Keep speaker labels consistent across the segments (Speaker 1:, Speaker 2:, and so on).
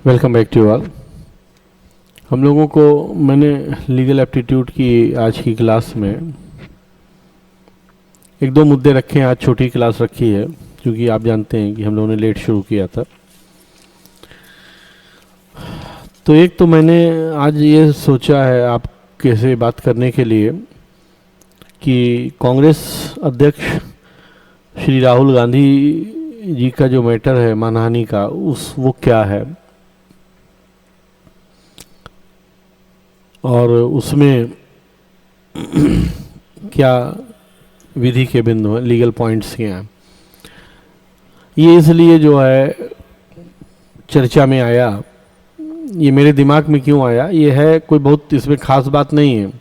Speaker 1: Welcome back to all. हम लोगों को मैंने लीगल एप्टीट्यूड की आज की क्लास में एक दो मुद्दे रखे हैं। आज छोटी क्लास रखी है क्योंकि आप जानते हैं कि हम लोगों ने लेट शुरू किया था। तो एक तो मैंने आज ये सोचा है आपके से बात करने के लिए कि कांग्रेस अध्यक्ष श्री राहुल गांधी जी का जो मैटर है मानहानि का, वो क्या है और उसमें क्या विधि के बिंदु हैं, लीगल पॉइंट्स क्या हैं। ये इसलिए जो है चर्चा में आया, ये मेरे दिमाग में क्यों आया, ये है कोई बहुत इसमें खास बात नहीं है,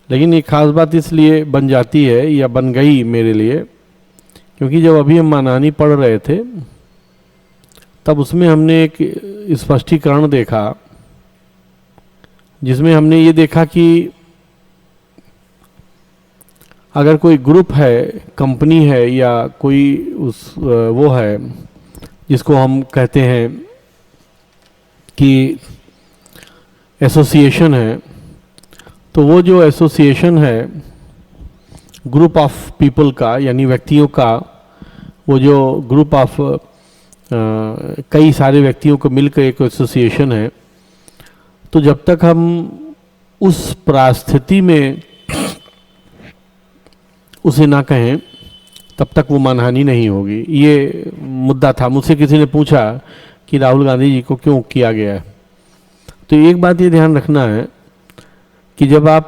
Speaker 1: लेकिन ये खास बात इसलिए बन जाती है या बन गई मेरे लिए क्योंकि जब अभी हम मानहानि पढ़ रहे थे तब उसमें हमने एक स्पष्टीकरण देखा जिसमें हमने ये देखा कि अगर कोई ग्रुप है, कंपनी है या कोई वो है जिसको हम कहते हैं कि एसोसिएशन है, तो वो जो एसोसिएशन है ग्रुप ऑफ पीपल का यानी व्यक्तियों का, वो जो ग्रुप ऑफ कई सारे व्यक्तियों को मिलकर एक एसोसिएशन है, तो जब तक हम उस परिस्थिति में उसे ना कहें तब तक वो मानहानि नहीं होगी। ये मुद्दा था। मुझसे किसी ने पूछा कि राहुल गांधी जी को क्यों किया गया है, तो एक बात ये ध्यान रखना है कि जब आप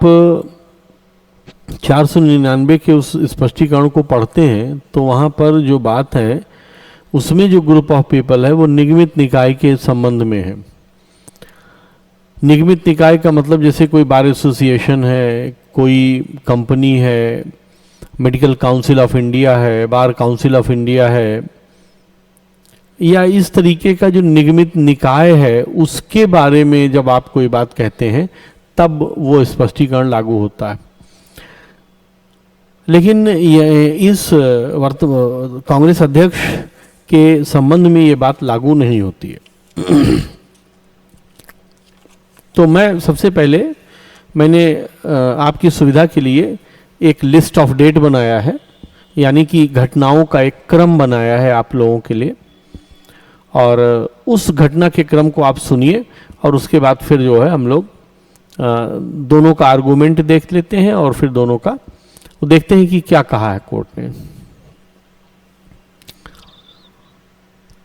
Speaker 1: 499 के उस स्पष्टीकरण को पढ़ते हैं तो वहाँ पर जो बात है उसमें जो ग्रुप ऑफ पीपल है वो निगमित निकाय के संबंध में है। निगमित निकाय का मतलब जैसे कोई बार एसोसिएशन है, कोई कंपनी है, मेडिकल काउंसिल ऑफ इंडिया है, बार काउंसिल ऑफ इंडिया है, या इस तरीके का जो निगमित निकाय है उसके बारे में जब आप कोई बात कहते हैं तब वो स्पष्टीकरण लागू होता है। लेकिन इस कांग्रेस अध्यक्ष के संबंध में ये बात लागू नहीं होती है। तो मैं सबसे पहले मैंने आपकी सुविधा के लिए एक लिस्ट ऑफ डेट बनाया है, यानी कि घटनाओं का एक क्रम बनाया है आप लोगों के लिए, और उस घटना के क्रम को आप सुनिए और उसके बाद फिर जो है हम लोग दोनों का आर्गूमेंट देख लेते हैं और फिर दोनों का देखते हैं कि क्या कहा है कोर्ट ने।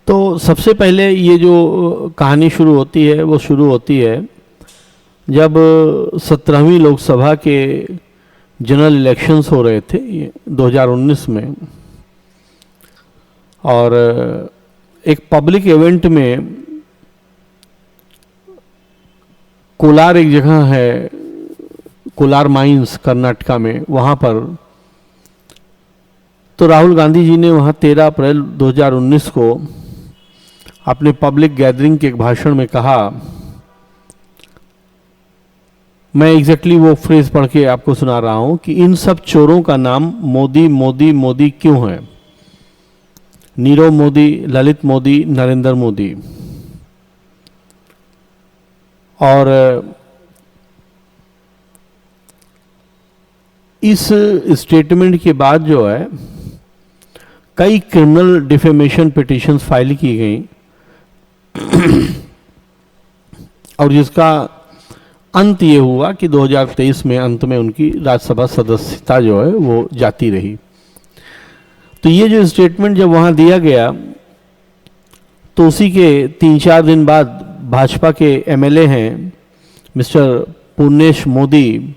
Speaker 1: तो सबसे पहले ये जो कहानी शुरू होती है वो शुरू होती है जब 17वीं लोकसभा के जनरल इलेक्शंस हो रहे थे 2019 में, और एक पब्लिक इवेंट में कोलार एक जगह है, कोलार माइंस कर्नाटका में, वहाँ पर तो राहुल गांधी जी ने वहाँ 13 अप्रैल 2019 को अपने पब्लिक गैदरिंग के एक भाषण में कहा, मैं एग्जैक्टली वो फ्रेज पढ़ के आपको सुना रहा हूं कि इन सब चोरों का नाम मोदी मोदी मोदी क्यों है? नीरव मोदी, ललित मोदी, नरेंद्र मोदी। और इस स्टेटमेंट के बाद जो है कई क्रिमिनल डिफेमेशन पिटीशंस फाइल की गई और जिसका अंत ये हुआ कि 2023 में अंत में उनकी राज्यसभा सदस्यता जो है वो जाती रही। तो ये जो स्टेटमेंट जब वहाँ दिया गया तो उसी के 3-4 दिन बाद भाजपा के एमएलए हैं मिस्टर पुण्येश मोदी,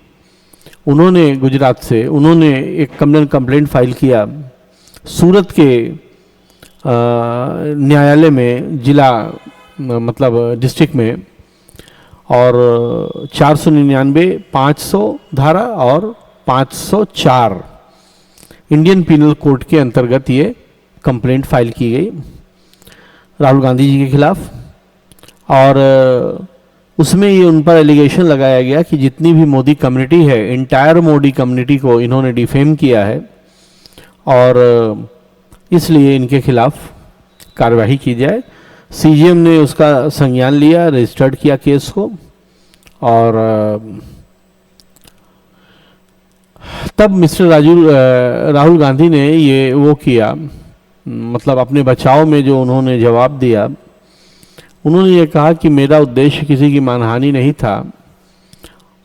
Speaker 1: उन्होंने गुजरात से उन्होंने एक कंप्लेंट फाइल किया सूरत के न्यायालय में, जिला मतलब डिस्ट्रिक्ट में, और 499, 500 धारा और 504 इंडियन पीनल कोड के अंतर्गत ये कंप्लेंट फाइल की गई राहुल गांधी जी के खिलाफ। और उसमें ये उन पर एलिगेशन लगाया गया कि जितनी भी मोदी कम्युनिटी है, इंटायर मोदी कम्युनिटी को इन्होंने डिफेम किया है और इसलिए इनके खिलाफ कार्रवाई की जाए। सीजीएम ने उसका संज्ञान लिया, रजिस्टर्ड किया केस को, और तब मिस्टर राहुल गांधी ने ये वो किया, मतलब अपने बचाव में जो उन्होंने जवाब दिया, उन्होंने ये कहा कि मेरा उद्देश्य किसी की मानहानि नहीं था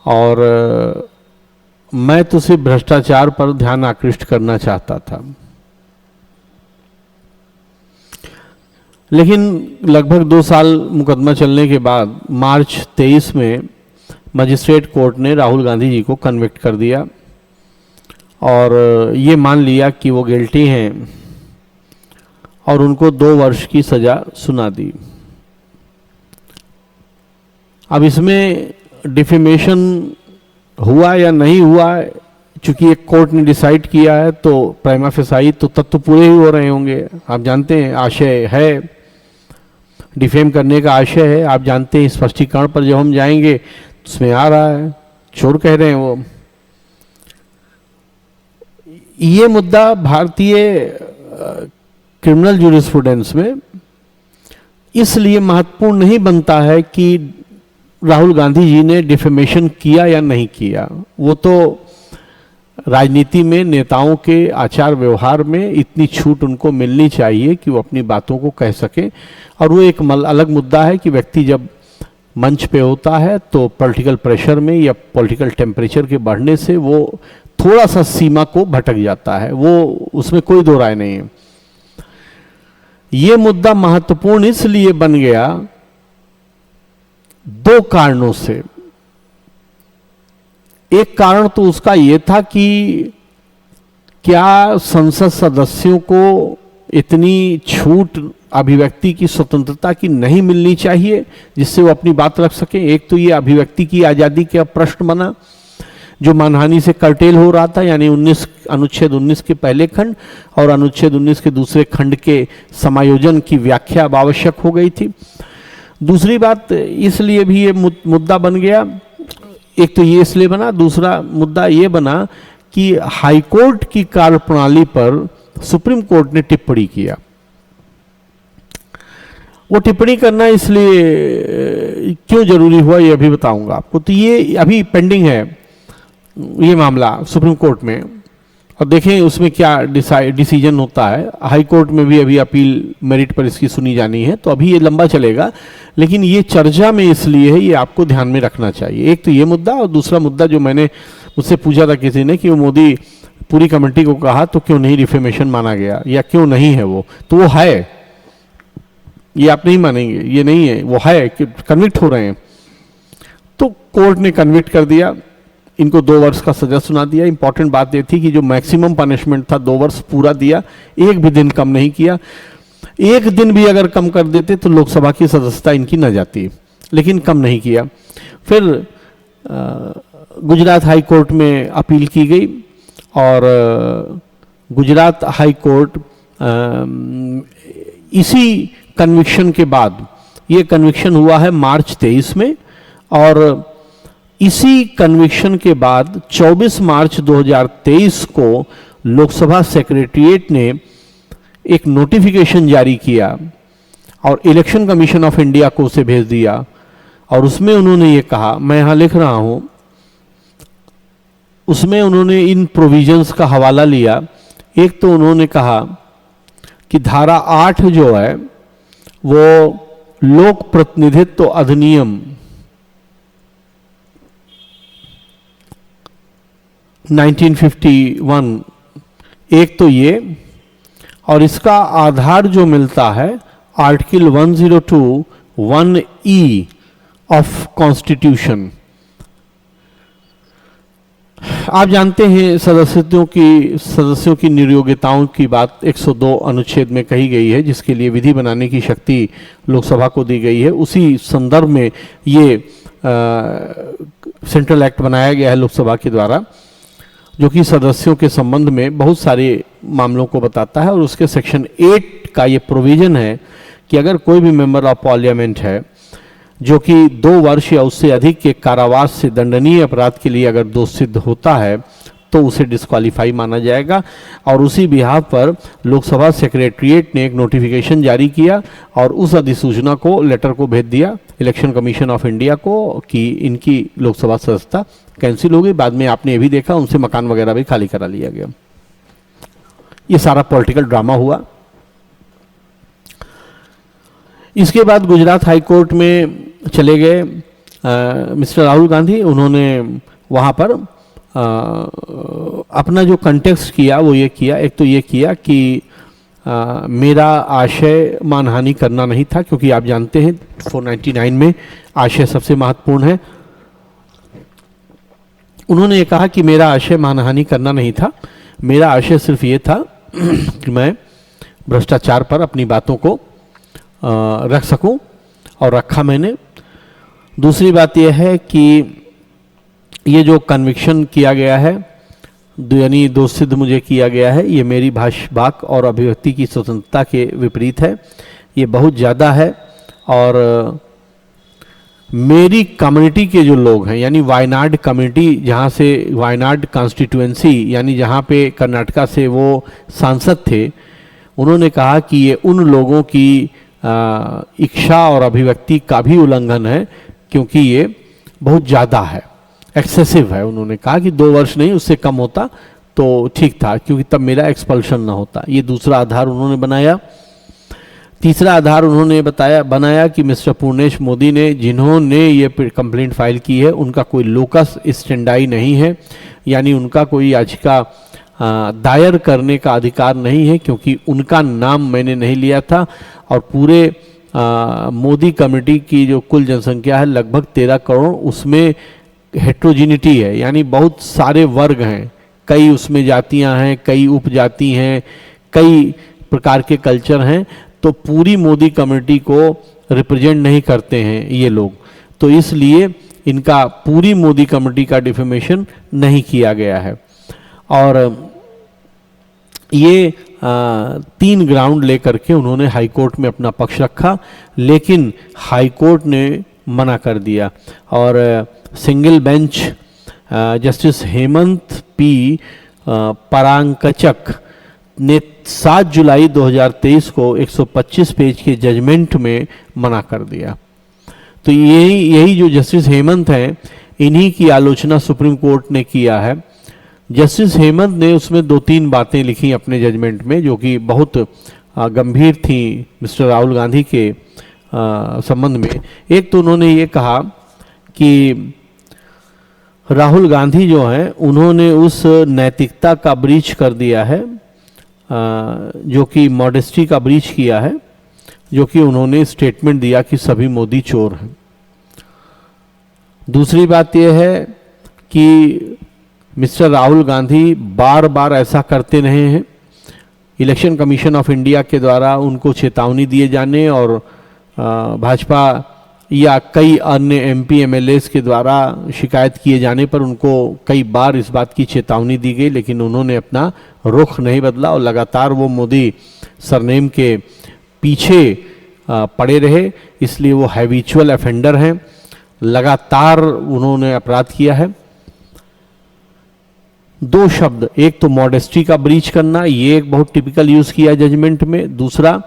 Speaker 1: और मैं तो सिर्फ भ्रष्टाचार पर ध्यान आकृष्ट करना चाहता था। लेकिन लगभग 2 साल मुकदमा चलने के बाद मार्च 23 में मजिस्ट्रेट कोर्ट ने राहुल गांधी जी को कन्विक्ट कर दिया और ये मान लिया कि वो गिल्टी हैं और उनको 2 वर्ष की सज़ा सुना दी। अब इसमें डिफेमेशन हुआ या नहीं हुआ, चूंकि एक कोर्ट ने डिसाइड किया है तो प्राइमा फेसाई तो तत्व पूरे ही हो रहे होंगे। आप जानते हैं आशय है, डिफेम करने का आशय है, आप जानते हैं स्पष्टीकरण पर जब हम जाएंगे तो उसमें आ रहा है, चोर कह रहे हैं वो। ये मुद्दा भारतीय क्रिमिनल जूरिस्प्रूडेंस में इसलिए महत्वपूर्ण नहीं बनता है कि राहुल गांधी जी ने डिफेमेशन किया या नहीं किया। वो तो राजनीति में नेताओं के आचार व्यवहार में इतनी छूट उनको मिलनी चाहिए कि वो अपनी बातों को कह सके, और वो एक अलग मुद्दा है कि व्यक्ति जब मंच पे होता है तो पॉलिटिकल प्रेशर में या पॉलिटिकल टेम्परेचर के बढ़ने से वो थोड़ा सा सीमा को भटक जाता है, वो उसमें कोई दो राय नहीं है। ये मुद्दा महत्वपूर्ण इसलिए बन गया 2 कारणों से। एक कारण तो उसका यह था कि क्या संसद सदस्यों को इतनी छूट अभिव्यक्ति की स्वतंत्रता की नहीं मिलनी चाहिए जिससे वो अपनी बात रख सकें। एक तो ये अभिव्यक्ति की आज़ादी का प्रश्न बना जो मानहानि से कर्टेल हो रहा था, यानी अनुच्छेद 19 के पहले खंड और अनुच्छेद 19 के दूसरे खंड के समायोजन की व्याख्या अब आवश्यक हो गई थी। दूसरी बात इसलिए भी ये मुद्दा बन गया, एक तो ये इसलिए बना, दूसरा मुद्दा ये बना कि हाईकोर्ट की कार्यप्रणाली पर सुप्रीम कोर्ट ने टिप्पणी किया। वो टिप्पणी करना इसलिए क्यों जरूरी हुआ ये अभी बताऊंगा आपको। तो ये अभी पेंडिंग है ये मामला सुप्रीम कोर्ट में, और देखें उसमें क्या डिसीजन होता है। हाई कोर्ट में भी अभी अपील मेरिट पर इसकी सुनी जानी है, तो अभी ये लंबा चलेगा, लेकिन ये चर्चा में इसलिए है, ये आपको ध्यान में रखना चाहिए। एक तो ये मुद्दा, और दूसरा मुद्दा जो मैंने मुझसे पूछा था किसी ने कि वो मोदी पूरी कमेटी को कहा तो क्यों नहीं रिफॉर्मेशन माना गया या क्यों नहीं है वो, तो वो है, ये आप नहीं मानेंगे, ये नहीं है, वो है कि कन्विक्ट हो रहे हैं। तो कोर्ट ने कन्विक्ट कर दिया, इनको 2 वर्ष का सजा सुना दिया। इंपॉर्टेंट बात ये थी कि जो मैक्सिमम पनिशमेंट था 2 वर्ष पूरा दिया, एक भी दिन कम नहीं किया। एक दिन भी अगर कम कर देते तो लोकसभा की सदस्यता इनकी न जाती, लेकिन कम नहीं किया। फिर गुजरात हाई कोर्ट में अपील की गई और गुजरात हाई कोर्ट इसी कन्विक्शन के बाद, ये कन्विक्शन हुआ है मार्च 23 में, और इसी कन्विक्शन के बाद 24 मार्च 2023 को लोकसभा सेक्रेटरीट ने एक नोटिफिकेशन जारी किया और इलेक्शन कमीशन ऑफ इंडिया को उसे भेज दिया, और उसमें उन्होंने ये कहा, मैं यहां लिख रहा हूं, उसमें उन्होंने इन प्रोविजंस का हवाला लिया। एक तो उन्होंने कहा कि धारा 8 जो है वो लोक प्रतिनिधित्व अधिनियम 1951, एक तो ये, और इसका आधार जो मिलता है आर्टिकल 102(1)(e) ऑफ कॉन्स्टिट्यूशन। आप जानते हैं सदस्यों की नियोग्यताओं की बात 102 अनुच्छेद में कही गई है, जिसके लिए विधि बनाने की शक्ति लोकसभा को दी गई है। उसी संदर्भ में ये सेंट्रल एक्ट बनाया गया है लोकसभा के द्वारा, जो कि सदस्यों के संबंध में बहुत सारे मामलों को बताता है। और उसके सेक्शन 8 का ये प्रोविजन है कि अगर कोई भी मेंबर ऑफ पार्लियामेंट है जो कि 2 वर्ष या उससे अधिक के कारावास से दंडनीय अपराध के लिए अगर दोष सिद्ध होता है, तो उसे डिस्क्वालीफाई माना जाएगा। और उसी बिहाफ पर लोकसभा सेक्रेटरीट ने एक नोटिफिकेशन जारी किया और उस अधिसूचना को, लेटर को भेज दिया इलेक्शन कमीशन ऑफ इंडिया को कि इनकी लोकसभा सदस्यता कैंसिल हो गई। बाद में आपने ये भी देखा उनसे मकान वगैरह भी खाली करा लिया गया। ये सारा पॉलिटिकल ड्रामा हुआ। इसके बाद गुजरात हाई कोर्ट में चले गए मिस्टर राहुल गांधी। उन्होंने वहाँ पर अपना जो कंटेक्स्ट किया वो ये किया, एक तो ये किया कि मेरा आशय मानहानि करना नहीं था, क्योंकि आप जानते हैं 499 में आशय सबसे महत्वपूर्ण है। उन्होंने ये कहा कि मेरा आशय मानहानि करना नहीं था, मेरा आशय सिर्फ ये था कि मैं भ्रष्टाचार पर अपनी बातों को रख सकूं, और रखा मैंने। दूसरी बात यह है कि ये जो कन्विक्शन किया गया है, यानी दोष सिद्ध मुझे किया गया है, ये मेरी भाषा और अभिव्यक्ति की स्वतंत्रता के विपरीत है, ये बहुत ज़्यादा है। और मेरी कम्युनिटी के जो लोग हैं, यानी वायनाड कम्युनिटी, जहाँ से वायनाड कॉन्स्टिट्यूएंसी, यानी जहाँ पे कर्नाटका से वो सांसद थे, उन्होंने कहा कि ये उन लोगों की इच्छा और अभिव्यक्ति का भी उल्लंघन है, क्योंकि ये बहुत ज़्यादा है, एक्सेसिव है। उन्होंने कहा कि 2 वर्ष नहीं, उससे कम होता तो ठीक था, क्योंकि तब मेरा एक्सपल्शन ना होता। ये दूसरा आधार उन्होंने बनाया। तीसरा आधार उन्होंने बनाया कि मिस्टर पूर्णेश मोदी ने, जिन्होंने ये कंप्लेंट फाइल की है, उनका कोई लोकस स्टेंडाई नहीं है, यानी उनका कोई याचिका दायर करने का अधिकार नहीं है, क्योंकि उनका नाम मैंने नहीं लिया था। और पूरे मोदी कम्युनिटी की जो कुल जनसंख्या है लगभग 13 करोड़, उसमें हेट्रोजिनिटी है, यानी बहुत सारे वर्ग हैं, कई उसमें जातियां हैं, कई उपजाति हैं, कई प्रकार के कल्चर हैं, तो पूरी मोदी कम्युनिटी को रिप्रेजेंट नहीं करते हैं ये लोग। तो इसलिए इनका पूरी मोदी कम्युनिटी का डिफेमेशन नहीं किया गया है। और ये 3 ग्राउंड लेकर के उन्होंने हाई कोर्ट में अपना पक्ष रखा, लेकिन हाई कोर्ट ने मना कर दिया। और single bench justice Hemant P Prachchhak ने 7 जुलाई 2023 को 125 पेज के जजमेंट में मना कर दिया। तो यही जो जस्टिस हेमंत हैं, इन्हीं की आलोचना सुप्रीम कोर्ट ने किया है। जस्टिस हेमंत ने उसमें 2-3 बातें लिखी अपने जजमेंट में, जो कि बहुत गंभीर थी मिस्टर राहुल गांधी के संबंध में। एक तो उन्होंने ये कहा कि राहुल गांधी जो हैं, उन्होंने उस नैतिकता का ब्रीच कर दिया है, जो कि मॉडेस्टी का ब्रीच किया है, जो कि उन्होंने स्टेटमेंट दिया कि सभी मोदी चोर हैं। दूसरी बात यह है कि मिस्टर राहुल गांधी बार बार ऐसा करते रहे हैं। इलेक्शन कमीशन ऑफ इंडिया के द्वारा उनको चेतावनी दिए जाने और भाजपा या कई अन्य एमपी एमएलएस के द्वारा शिकायत किए जाने पर उनको कई बार इस बात की चेतावनी दी गई, लेकिन उन्होंने अपना रुख नहीं बदला और लगातार वो मोदी सरनेम के पीछे पड़े रहे। इसलिए वो हैबिचुअल ऑफेंडर हैं, लगातार उन्होंने अपराध किया है। 2 शब्द, एक तो मॉडेस्टी का ब्रीच करना, ये एक बहुत टिपिकल यूज किया जजमेंट में। दूसरा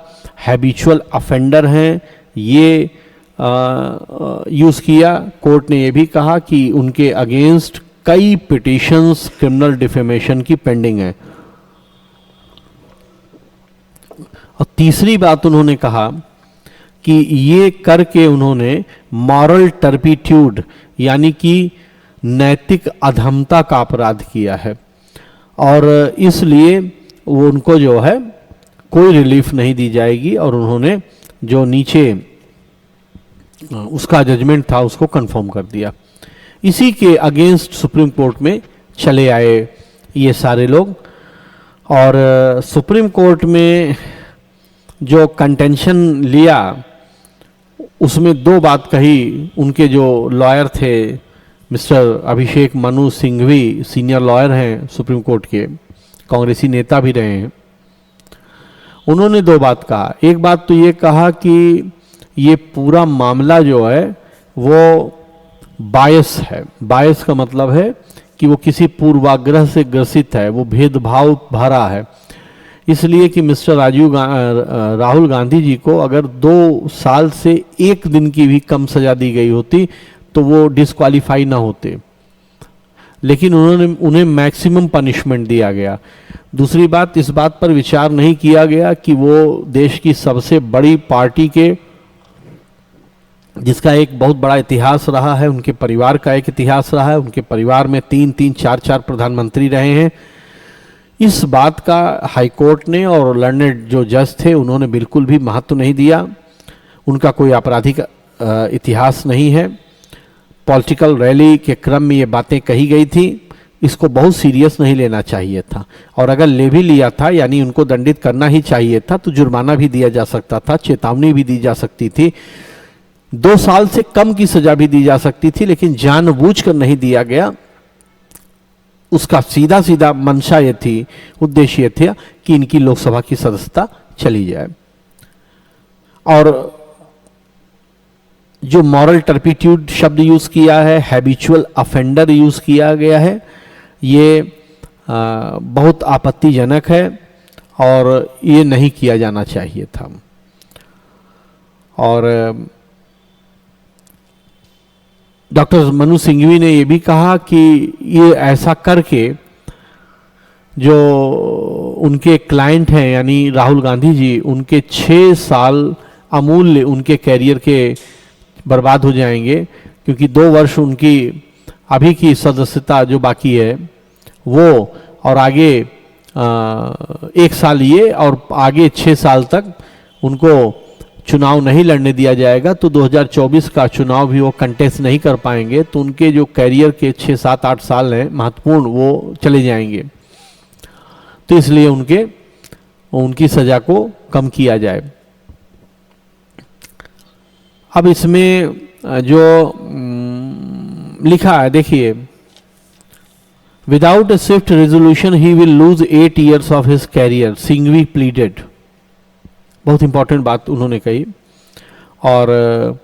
Speaker 1: हैबिचुअल ऑफेंडर हैं, ये यूज किया। कोर्ट ने यह भी कहा कि उनके अगेंस्ट कई पिटिशंस क्रिमिनल डिफेमेशन की पेंडिंग है। और तीसरी बात उन्होंने कहा कि ये करके उन्होंने मॉरल टर्पिट्यूड, यानी कि नैतिक अधमता का अपराध किया है, और इसलिए वो उनको जो है कोई रिलीफ नहीं दी जाएगी। और उन्होंने जो नीचे उसका जजमेंट था उसको कंफर्म कर दिया। इसी के अगेंस्ट सुप्रीम कोर्ट में चले आए ये सारे लोग। और सुप्रीम कोर्ट में जो कंटेंशन लिया उसमें 2 बात कही। उनके जो लॉयर थे mister Abhishek Manu Singhvi, senior lawyer हैं सुप्रीम कोर्ट के, कांग्रेसी नेता भी रहे हैं, उन्होंने 2 बात कहा। एक बात तो ये कहा कि ये पूरा मामला जो है वो बायस है। बायस का मतलब है कि वो किसी पूर्वाग्रह से ग्रसित है, वो भेदभाव भरा है। इसलिए कि मिस्टर राहुल गांधी जी को अगर 2 साल से 1 दिन की भी कम सजा दी गई होती तो वो डिस्क्वालीफाई ना होते, लेकिन उन्हें मैक्सिमम पनिशमेंट दिया गया। दूसरी बात, इस बात पर विचार नहीं किया गया कि वो देश की सबसे बड़ी पार्टी के, जिसका एक बहुत बड़ा इतिहास रहा है, उनके परिवार का एक इतिहास रहा है, उनके परिवार में 3-3, 4-4 प्रधानमंत्री रहे हैं, इस बात का हाईकोर्ट ने और लर्नेड जो जज थे उन्होंने बिल्कुल भी महत्व नहीं दिया। उनका कोई आपराधिक इतिहास नहीं है। पॉलिटिकल रैली के क्रम में ये बातें कही गई थी, इसको बहुत सीरियस नहीं लेना चाहिए था, और अगर ले भी लिया था यानी उनको दंडित करना ही चाहिए था तो जुर्माना भी दिया जा सकता था, चेतावनी भी दी जा सकती थी, 2 साल से कम की सजा भी दी जा सकती थी, लेकिन जानबूझकर नहीं दिया गया। उसका सीधा सीधा मंशा ये थी, उद्देश्य ये था कि इनकी लोकसभा की सदस्यता चली जाए। और जो मॉरल टर्पिट्यूड शब्द यूज किया है, हैबिचुअल अफेंडर यूज किया गया है, ये बहुत आपत्तिजनक है और ये नहीं किया जाना चाहिए था। और डॉक्टर मनु सिंघवी ने ये भी कहा कि ये ऐसा करके जो उनके क्लाइंट हैं यानी राहुल गांधी जी, उनके 6 साल अमूल्य उनके कैरियर के बर्बाद हो जाएंगे, क्योंकि 2 वर्ष उनकी अभी की सदस्यता जो बाकी है वो, और आगे 1 साल ये, और आगे 6 साल तक उनको चुनाव नहीं लड़ने दिया जाएगा, तो 2024 का चुनाव भी वो कंटेस्ट नहीं कर पाएंगे, तो उनके जो कैरियर के 6, 7, 8 साल हैं महत्वपूर्ण, वो चले जाएंगे। तो इसलिए उनकी सजा को कम किया जाए। अब इसमें जो लिखा है देखिए, without a swift resolution he will lose 8 years of his career, Singhvi pleaded. बहुत इंपॉर्टेंट बात उन्होंने कही। और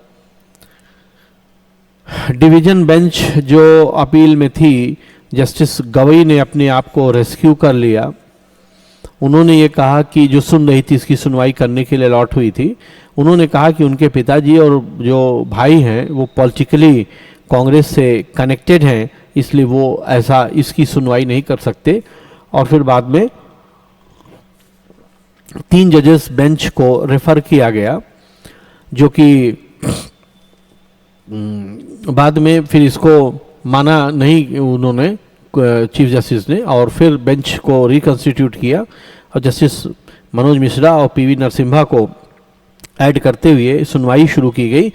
Speaker 1: डिवीजन बेंच जो अपील में थी, जस्टिस गवई ने अपने आप को रेस्क्यू कर लिया। उन्होंने ये कहा कि जो सुन रही थी, इसकी सुनवाई करने के लिए अलॉट हुई थी, उन्होंने कहा कि उनके पिताजी और जो भाई हैं वो पॉलिटिकली कांग्रेस से कनेक्टेड हैं, इसलिए वो ऐसा इसकी सुनवाई नहीं कर सकते। और फिर बाद में 3 जजेस बेंच को रेफर किया गया, जो कि बाद में फिर इसको माना नहीं उन्होंने, चीफ जस्टिस ने, और फिर बेंच को रिकंस्टिट्यूट किया और जस्टिस मनोज मिश्रा और पीवी नरसिम्हा को ऐड करते हुए सुनवाई शुरू की गई,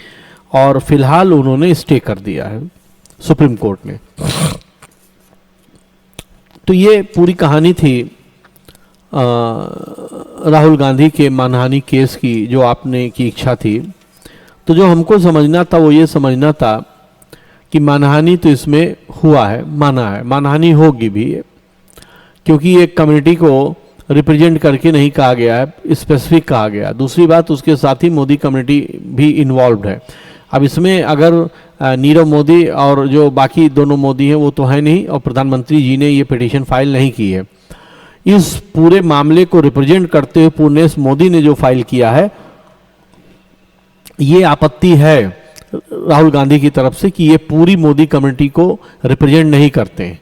Speaker 1: और फिलहाल उन्होंने स्टे कर दिया है सुप्रीम कोर्ट ने। तो ये पूरी कहानी थी राहुल गांधी के मानहानि केस की, जो आपने की इच्छा थी। तो जो हमको समझना था वो ये समझना था कि मानहानि तो इसमें हुआ है, माना है, मानहानि होगी भी, क्योंकि एक कम्युनिटी को रिप्रेजेंट करके नहीं कहा गया है, स्पेसिफिक कहा गया। दूसरी बात, उसके साथ ही मोदी कम्युनिटी भी इन्वॉल्व है। अब इसमें अगर नीरव मोदी और जो बाकी दोनों मोदी हैं वो तो है नहीं, और प्रधानमंत्री जी ने ये पिटीशन फाइल नहीं की है। इस पूरे मामले को रिप्रेजेंट करते हुए पूर्णेश मोदी ने जो फाइल किया है, ये आपत्ति है राहुल गांधी की तरफ से कि ये पूरी मोदी कम्युनिटी को रिप्रेजेंट नहीं करते हैं।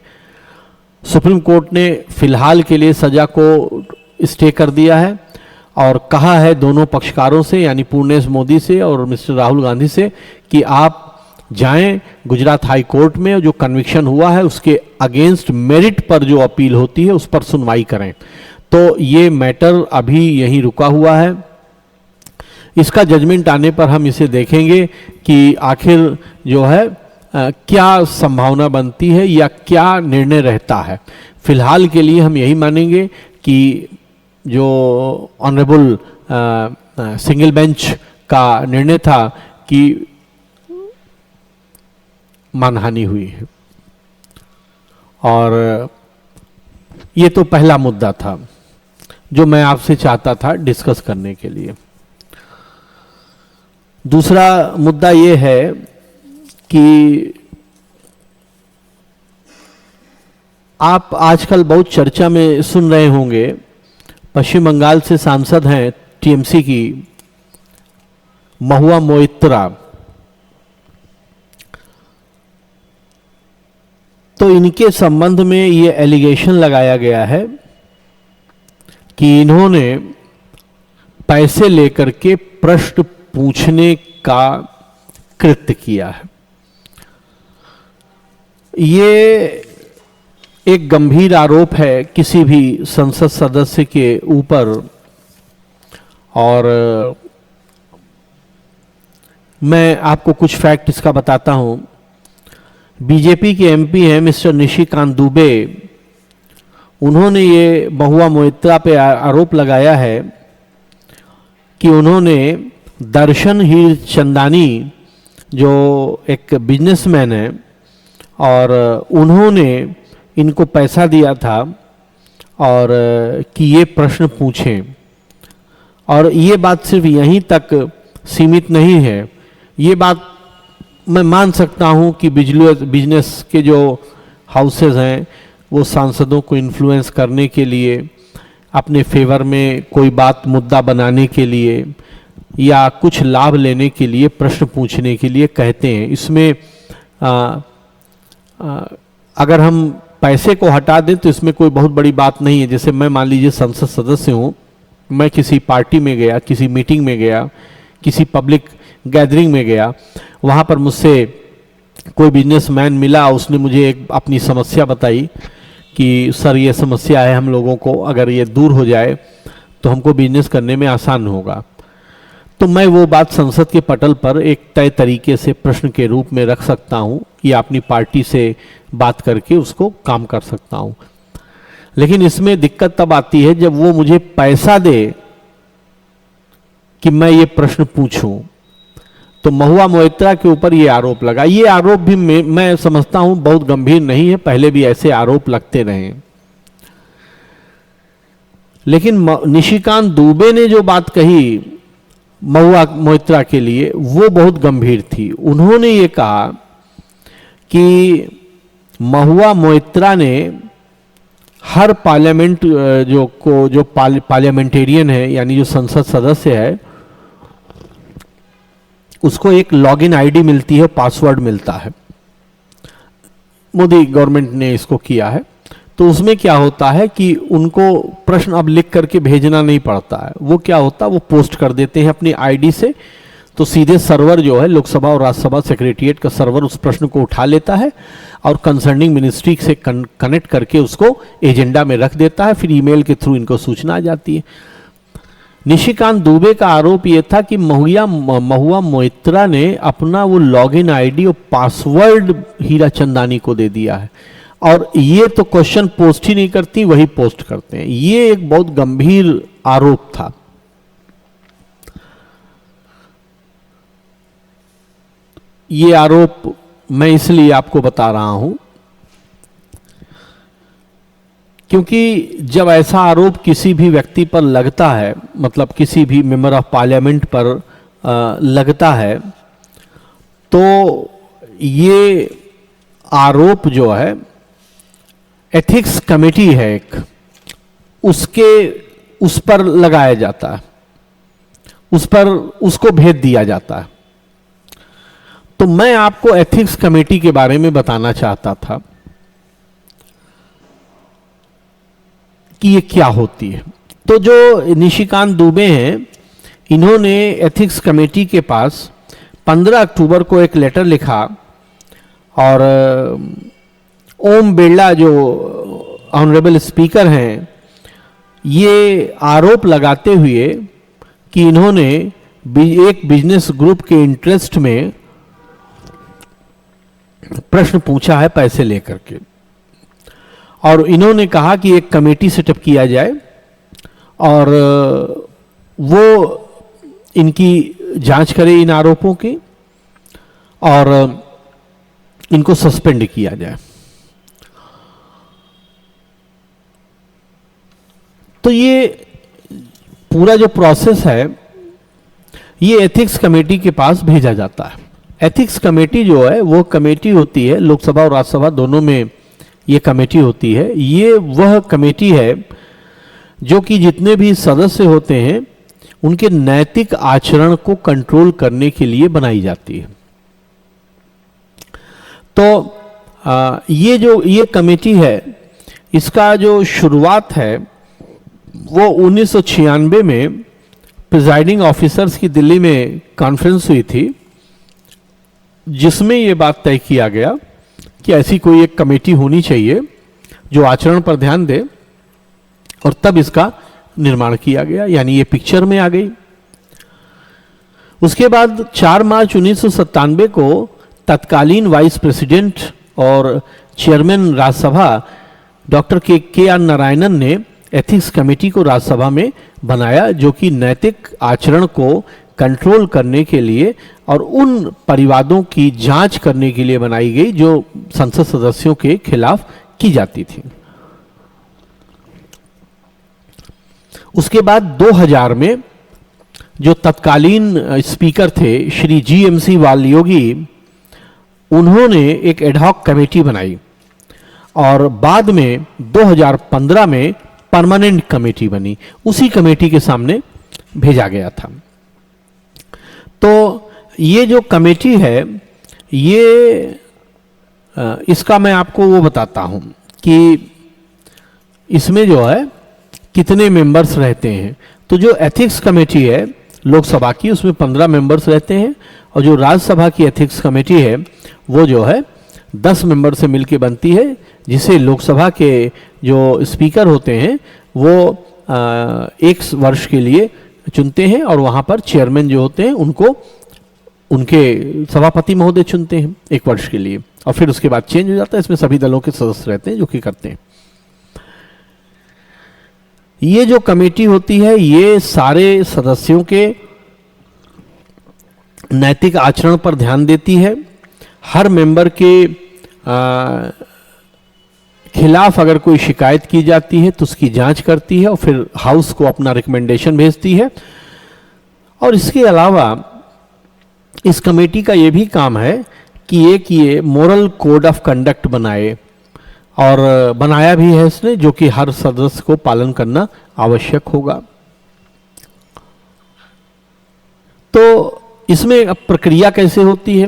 Speaker 1: सुप्रीम कोर्ट ने फिलहाल के लिए सजा को स्टे कर दिया है और कहा है दोनों पक्षकारों से, यानी पूर्णेश मोदी से और मिस्टर राहुल गांधी से, कि आप जाएं गुजरात हाई कोर्ट में, जो कन्विक्शन हुआ है उसके अगेंस्ट मेरिट पर जो अपील होती है उस पर सुनवाई करें। तो ये मैटर अभी यहीं रुका हुआ है। इसका जजमेंट आने पर हम इसे देखेंगे कि आखिर जो है क्या संभावना बनती है या क्या निर्णय रहता है। फिलहाल के लिए हम यही मानेंगे कि जो ऑनरेबल सिंगल बेंच का निर्णय था कि मानहानि हुई है। और ये तो पहला मुद्दा था जो मैं आपसे चाहता था डिस्कस करने के लिए। दूसरा मुद्दा ये है कि आप आजकल बहुत चर्चा में सुन रहे होंगे, पश्चिम बंगाल से सांसद हैं टीएमसी की महुआ मोइत्रा। तो इनके संबंध में ये एलिगेशन लगाया गया है कि इन्होंने पैसे लेकर के प्रश्न पूछने का कृत्य किया है। ये एक गंभीर आरोप है किसी भी संसद सदस्य के ऊपर, और मैं आपको कुछ फैक्ट इसका बताता हूं। बीजेपी के एमपी हैं मिस्टर निशिकांत दुबे, उन्होंने ये महुआ मोइत्रा पे आरोप लगाया है कि उन्होंने दर्शन हीर चंदानी जो एक बिजनेसमैन है, और उन्होंने इनको पैसा दिया था और कि ये प्रश्न पूछें। और ये बात सिर्फ यहीं तक सीमित नहीं है, ये बात मैं मान सकता हूं कि बिजनेस के जो हाउसेज हैं वो सांसदों को इन्फ्लुएंस करने के लिए, अपने फेवर में कोई बात मुद्दा बनाने के लिए या कुछ लाभ लेने के लिए प्रश्न पूछने के लिए कहते हैं। इसमें अगर हम पैसे को हटा दें तो इसमें कोई बहुत बड़ी बात नहीं है। जैसे मैं मान लीजिए संसद सदस्य हूँ, मैं किसी पार्टी में गया, किसी मीटिंग में गया, किसी पब्लिक गैदरिंग में गया, वहाँ पर मुझसे कोई बिजनेसमैन मिला, उसने मुझे एक अपनी समस्या बताई कि सर ये समस्या है हम लोगों को, अगर ये दूर हो जाए तो हमको बिजनेस करने में आसान होगा। तो मैं वो बात संसद के पटल पर एक तय तरीके से प्रश्न के रूप में रख सकता हूँ या अपनी पार्टी से बात करके उसको काम कर सकता हूँ। लेकिन इसमें दिक्कत तब आती है जब वो मुझे पैसा दे कि मैं ये प्रश्न पूछूं। तो महुआ मोइत्रा के ऊपर ये आरोप लगा। ये आरोप भी मैं समझता हूं बहुत गंभीर नहीं है, पहले भी ऐसे आरोप लगते रहे। लेकिन निशिकांत दुबे ने जो बात कही महुआ मोइत्रा के लिए वो बहुत गंभीर थी। उन्होंने ये कहा कि महुआ मोइत्रा ने हर पार्लियामेंट जो पार्लियामेंटेरियन है, यानी जो संसद सदस्य है, उसको एक लॉगिन आईडी मिलती है, पासवर्ड मिलता है। मोदी गवर्नमेंट ने इसको किया है। तो उसमें क्या होता है कि उनको प्रश्न अब लिख करके भेजना नहीं पड़ता है। वो क्या होता है, वो पोस्ट कर देते हैं अपनी आईडी से, तो सीधे सर्वर जो है लोकसभा और राज्यसभा सेक्रेटरिएट का सर्वर उस प्रश्न को उठा लेता है और कंसर्निंग मिनिस्ट्री से कनेक्ट करके उसको एजेंडा में रख देता है। फिर ईमेल के थ्रू इनको सूचना आ जाती है। निशिकांत दुबे का आरोप यह था कि महुआ मोइत्रा ने अपना वो लॉगिन आईडी और पासवर्ड हीरा चंदानी को दे दिया है, और ये तो क्वेश्चन पोस्ट ही नहीं करती, वही पोस्ट करते हैं। ये एक बहुत गंभीर आरोप था। ये आरोप मैं इसलिए आपको बता रहा हूं क्योंकि जब ऐसा आरोप किसी भी व्यक्ति पर लगता है, मतलब किसी भी मेंबर ऑफ पार्लियामेंट पर लगता है, तो ये आरोप जो है एथिक्स कमेटी है एक, उस पर लगाया जाता है, उस पर उसको भेज दिया जाता है। तो मैं आपको एथिक्स कमेटी के बारे में बताना चाहता था कि ये क्या होती है। तो जो निशिकांत दुबे हैं, इन्होंने एथिक्स कमेटी के पास 15 अक्टूबर को एक लेटर लिखा, और ओम बिरला जो ऑनरेबल स्पीकर हैं, ये आरोप लगाते हुए कि इन्होंने एक बिजनेस ग्रुप के इंटरेस्ट में प्रश्न पूछा है पैसे लेकर के, और इन्होंने कहा कि एक कमेटी सेटअप किया जाए और वो इनकी जांच करे इन आरोपों की, और इनको सस्पेंड किया जाए। तो ये पूरा जो प्रोसेस है ये एथिक्स कमेटी के पास भेजा जाता है। एथिक्स कमेटी जो है वो कमेटी होती है, लोकसभा और राज्यसभा दोनों में ये कमेटी होती है, ये वह कमेटी है जो कि जितने भी सदस्य होते हैं उनके नैतिक आचरण को कंट्रोल करने के लिए बनाई जाती है। तो ये कमेटी है, इसका जो शुरुआत है वो 1996 में प्रिजाइडिंग ऑफिसर्स की दिल्ली में कॉन्फ्रेंस हुई थी, जिसमें ये बात तय किया गया कि ऐसी कोई एक कमेटी होनी चाहिए जो आचरण पर ध्यान दे, और तब इसका निर्माण किया गया, यानी ये पिक्चर में आ गई। उसके बाद 4 मार्च 1997 को तत्कालीन वाइस प्रेसिडेंट और चेयरमैन राज्यसभा डॉक्टर के आर नारायणन ने एथिक्स कमेटी को राज्यसभा में बनाया, जो कि नैतिक आचरण को कंट्रोल करने के लिए और उन परिवादों की जांच करने के लिए बनाई गई जो संसद सदस्यों के खिलाफ की जाती थी। उसके बाद 2000 में जो तत्कालीन स्पीकर थे श्री GMC वालयोगी, उन्होंने एक एडहॉक कमेटी बनाई और बाद में 2015 में परमानेंट कमेटी बनी, उसी कमेटी के सामने भेजा गया था। तो ये जो कमेटी है, ये इसका मैं आपको वो बताता हूं कि इसमें जो है कितने मेंबर्स रहते हैं। तो जो एथिक्स कमेटी है लोकसभा की, उसमें 15 मेंबर्स रहते हैं, और जो राज्यसभा की एथिक्स कमेटी है वो जो है 10 मेंबर से मिलकर बनती है, जिसे लोकसभा के जो स्पीकर होते हैं वो 1 वर्ष के लिए चुनते हैं, और वहाँ पर चेयरमैन जो होते हैं उनको उनके सभापति महोदय चुनते हैं 1 वर्ष के लिए, और फिर उसके बाद चेंज हो जाता है। इसमें सभी दलों के सदस्य रहते हैं जो कि करते हैं। ये जो कमेटी होती है ये सारे सदस्यों के नैतिक आचरण पर ध्यान देती है। हर मेंबर के खिलाफ अगर कोई शिकायत की जाती है तो उसकी जांच करती है और फिर हाउस को अपना रिकमेंडेशन भेजती है। और इसके अलावा इस कमेटी का ये भी काम है कि ये मोरल कोड ऑफ कंडक्ट बनाए, और बनाया भी है इसने, जो कि हर सदस्य को पालन करना आवश्यक होगा। तो इसमें अब प्रक्रिया कैसे होती है?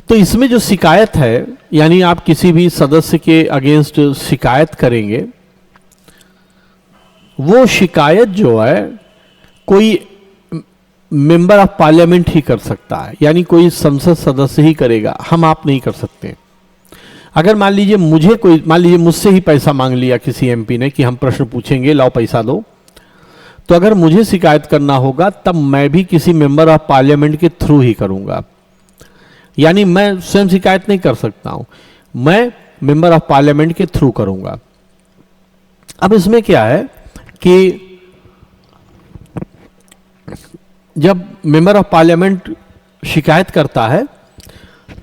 Speaker 1: तो इसमें जो शिकायत है, यानी आप किसी भी सदस्य के अगेंस्ट शिकायत करेंगे, वो शिकायत जो है कोई मेंबर ऑफ पार्लियामेंट ही कर सकता है, यानी कोई संसद सदस्य ही करेगा, हम आप नहीं कर सकते। अगर मान लीजिए मुझसे ही पैसा मांग लिया किसी एमपी ने कि हम प्रश्न पूछेंगे, लाओ पैसा दो, तो अगर मुझे शिकायत करना होगा तब मैं भी किसी मेंबर ऑफ पार्लियामेंट के थ्रू ही करूंगा, यानी मैं स्वयं शिकायत नहीं कर सकता हूं, मैं मेंबर ऑफ पार्लियामेंट के थ्रू करूंगा। अब इसमें क्या है कि जब मेंबर ऑफ पार्लियामेंट शिकायत करता है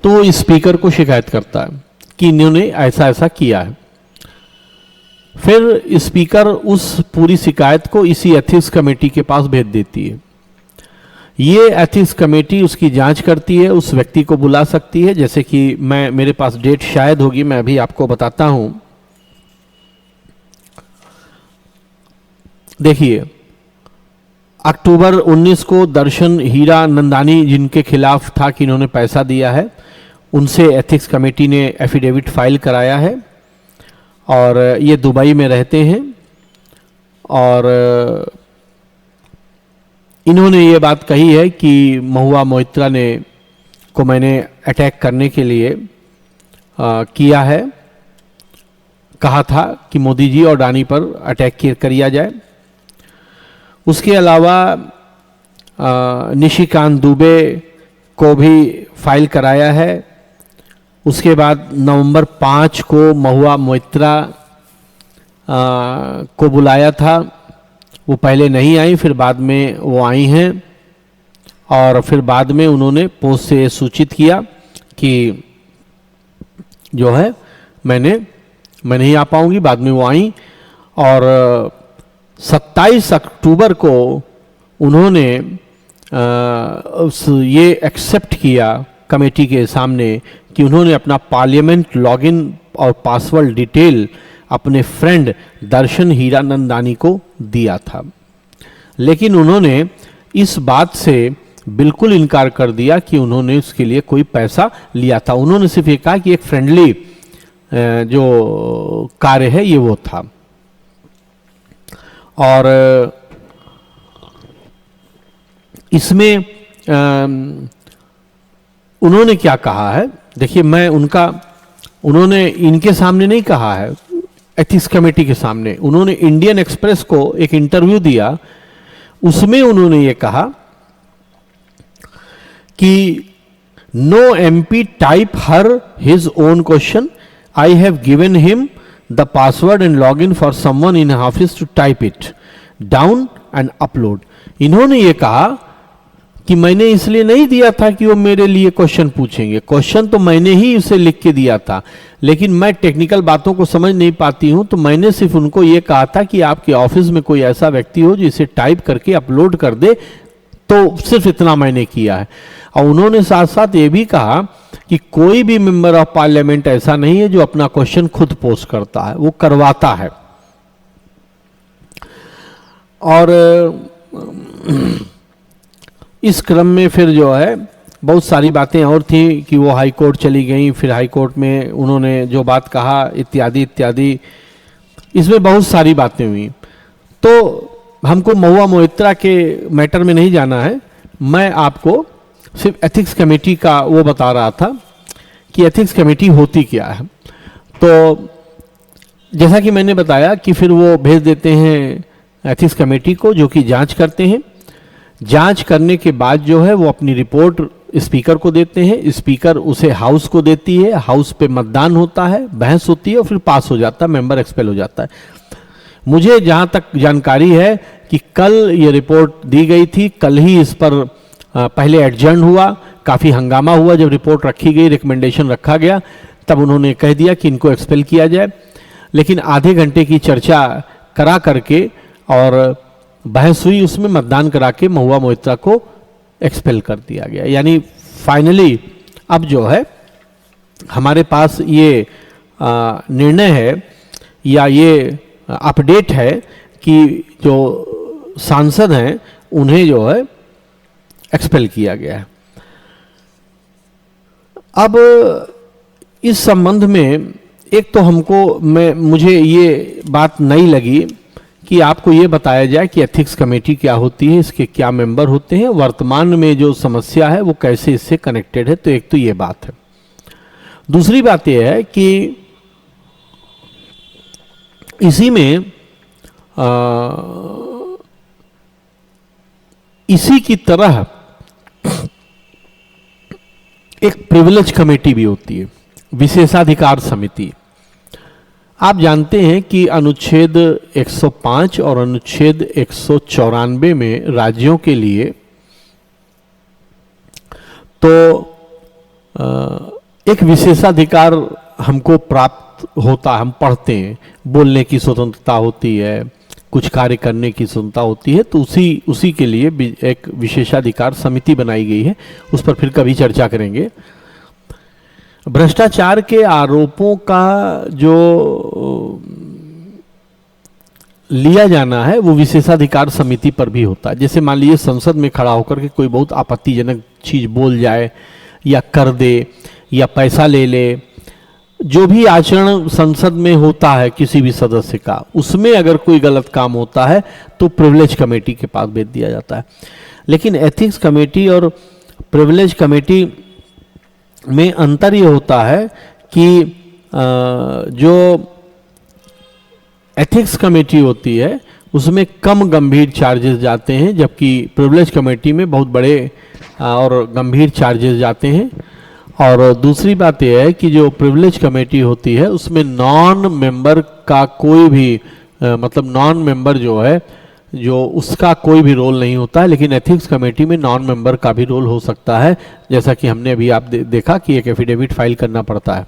Speaker 1: तो स्पीकर को शिकायत करता है कि इन्होंने ऐसा ऐसा किया है। फिर स्पीकर उस पूरी शिकायत को इसी एथिक्स कमेटी के पास भेज देती है। ये एथिक्स कमेटी उसकी जांच करती है, उस व्यक्ति को बुला सकती है, जैसे कि मेरे पास डेट शायद होगी, मैं अभी आपको बताता हूं। देखिए, अक्टूबर 19 को दर्शन हीरा नंदानी, जिनके खिलाफ था कि इन्होंने पैसा दिया है, उनसे एथिक्स कमेटी ने एफिडेविट फाइल कराया है, और ये दुबई में रहते हैं। और इन्होंने ये बात कही है कि महुआ मोइत्रा को मैंने अटैक करने के लिए किया है, कहा था कि मोदी जी और डानी पर अटैक किया जाए। उसके अलावा निशिकांत दुबे को भी फाइल कराया है। उसके बाद नवंबर 5 को महुआ मोइत्रा को बुलाया था, वो पहले नहीं आई, फिर बाद में वो आई हैं, और फिर बाद में उन्होंने पोस्ट से सूचित किया कि जो है मैं नहीं आ पाऊंगी। बाद में वो आई, और 27 अक्टूबर को उन्होंने ये एक्सेप्ट किया कमेटी के सामने कि उन्होंने अपना पार्लियामेंट लॉगिन और पासवर्ड डिटेल अपने फ्रेंड दर्शन हीरानंदानी को दिया था, लेकिन उन्होंने इस बात से बिल्कुल इनकार कर दिया कि उन्होंने उसके लिए कोई पैसा लिया था। उन्होंने सिर्फ ये कहा कि एक फ्रेंडली जो कार्य है ये वो था। और इसमें उन्होंने क्या कहा है, देखिए मैं उन्होंने इनके सामने नहीं कहा है, एथिक्स कमेटी के सामने उन्होंने इंडियन एक्सप्रेस को एक इंटरव्यू दिया, उसमें उन्होंने ये कहा कि no MP type her his own question, I have given him the password and log in for someone in office to type it down and upload. इन्होंने ये कहा कि मैंने इसलिए नहीं दिया था कि वो मेरे लिए क्वेश्चन पूछेंगे, क्वेश्चन तो मैंने ही उसे लिख के दिया था, लेकिन मैं टेक्निकल बातों को समझ नहीं पाती हूं, तो मैंने सिर्फ उनको ये कहा था कि आपके ऑफिस में कोई ऐसा व्यक्ति हो जो इसे टाइप करके अपलोड कर दे, तो सिर्फ इतना मैंने किया है। और उन्होंने साथ साथ ये भी कहा कि कोई भी मेंबर ऑफ पार्लियामेंट ऐसा नहीं है जो अपना क्वेश्चन खुद पोस्ट करता है, वो करवाता है। और इस क्रम में फिर जो है बहुत सारी बातें और थी कि वो हाई कोर्ट चली गई, फिर हाई कोर्ट में उन्होंने जो बात कहा इत्यादि इत्यादि, इसमें बहुत सारी बातें हुई। तो हमको महुआ मोइत्रा के मैटर में नहीं जाना है, मैं आपको सिर्फ एथिक्स कमेटी का वो बता रहा था कि एथिक्स कमेटी होती क्या है। तो जैसा कि मैंने बताया कि फिर वो भेज देते हैं एथिक्स कमेटी को, जो कि जांच करते हैं। जांच करने के बाद जो है वो अपनी रिपोर्ट स्पीकर को देते हैं, स्पीकर उसे हाउस को देती है, हाउस पे मतदान होता है, बहस होती है और फिर पास हो जाता है, मेंबर एक्सपेल हो जाता है। मुझे जहां तक जानकारी है कि कल ये रिपोर्ट दी गई थी, कल ही इस पर पहले एडजर्न हुआ, काफ़ी हंगामा हुआ। जब रिपोर्ट रखी गई, रिकमेंडेशन रखा गया, तब उन्होंने कह दिया कि इनको एक्सपेल किया जाए, लेकिन आधे घंटे की चर्चा करा करके और बहस हुई, उसमें मतदान करा के महुआ मोइत्रा को एक्सपेल कर दिया गया। यानी फाइनली अब जो है हमारे पास ये निर्णय है या ये अपडेट है कि जो सांसद हैं उन्हें जो है एक्सपेल किया गया है। अब इस संबंध में एक तो मुझे ये बात नहीं लगी कि आपको ये बताया जाए कि एथिक्स कमेटी क्या होती है, इसके क्या मेंबर होते हैं, वर्तमान में जो समस्या है वो कैसे इससे कनेक्टेड है। तो एक तो ये बात है। दूसरी बात यह है कि इसी में इसी की तरह एक प्रिविलेज कमेटी भी होती है, विशेषाधिकार समिति। आप जानते हैं कि अनुच्छेद 105 और अनुच्छेद 194 में राज्यों के लिए तो एक विशेषाधिकार हमको प्राप्त होता, हम पढ़ते हैं, बोलने की स्वतंत्रता होती है, कुछ कार्य करने की स्वतंत्रता होती है। तो उसी के लिए एक विशेषाधिकार समिति बनाई गई है, उस पर फिर कभी चर्चा करेंगे। भ्रष्टाचार के आरोपों का जो लिया जाना है वो विशेषाधिकार समिति पर भी होता है। जैसे मान लीजिए संसद में खड़ा होकर के कोई बहुत आपत्तिजनक चीज बोल जाए या कर दे या पैसा ले ले, जो भी आचरण संसद में होता है किसी भी सदस्य का, उसमें अगर कोई गलत काम होता है तो प्रिविलेज कमेटी के पास भेज दिया जाता है। लेकिन एथिक्स कमेटी और प्रिविलेज कमेटी में अंतर ये होता है कि जो एथिक्स कमेटी होती है उसमें कम गंभीर चार्जेस जाते हैं, जबकि प्रिविलेज कमेटी में बहुत बड़े और गंभीर चार्जेस जाते हैं। और दूसरी बात यह है कि जो प्रिविलेज कमेटी होती है उसमें नॉन मेंबर का कोई भी मतलब नॉन मेंबर जो है जो उसका कोई भी रोल नहीं होता है, लेकिन एथिक्स कमेटी में नॉन मेंबर का भी रोल हो सकता है, जैसा कि हमने अभी आप देखा कि एक एफिडेविट फाइल करना पड़ता है।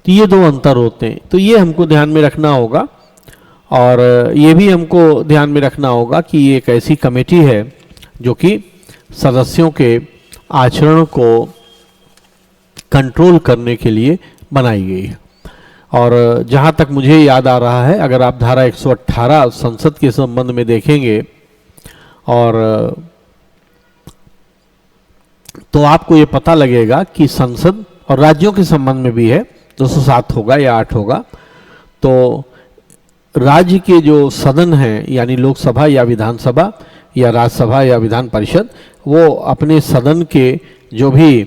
Speaker 1: तो ये दो अंतर होते हैं, तो ये हमको ध्यान में रखना होगा। और ये भी हमको ध्यान में रखना होगा कि ये एक ऐसी कमेटी है जो कि सदस्यों के आचरण को कंट्रोल करने के लिए बनाई गई है। और जहाँ तक मुझे याद आ रहा है, अगर आप धारा 118 संसद के संबंध में देखेंगे और तो आपको ये पता लगेगा कि संसद और राज्यों के संबंध में भी है, 207 होगा या 8 होगा, तो राज्य के जो सदन हैं यानी लोकसभा या विधानसभा या राज्यसभा या विधान परिषद, वो अपने सदन के जो भी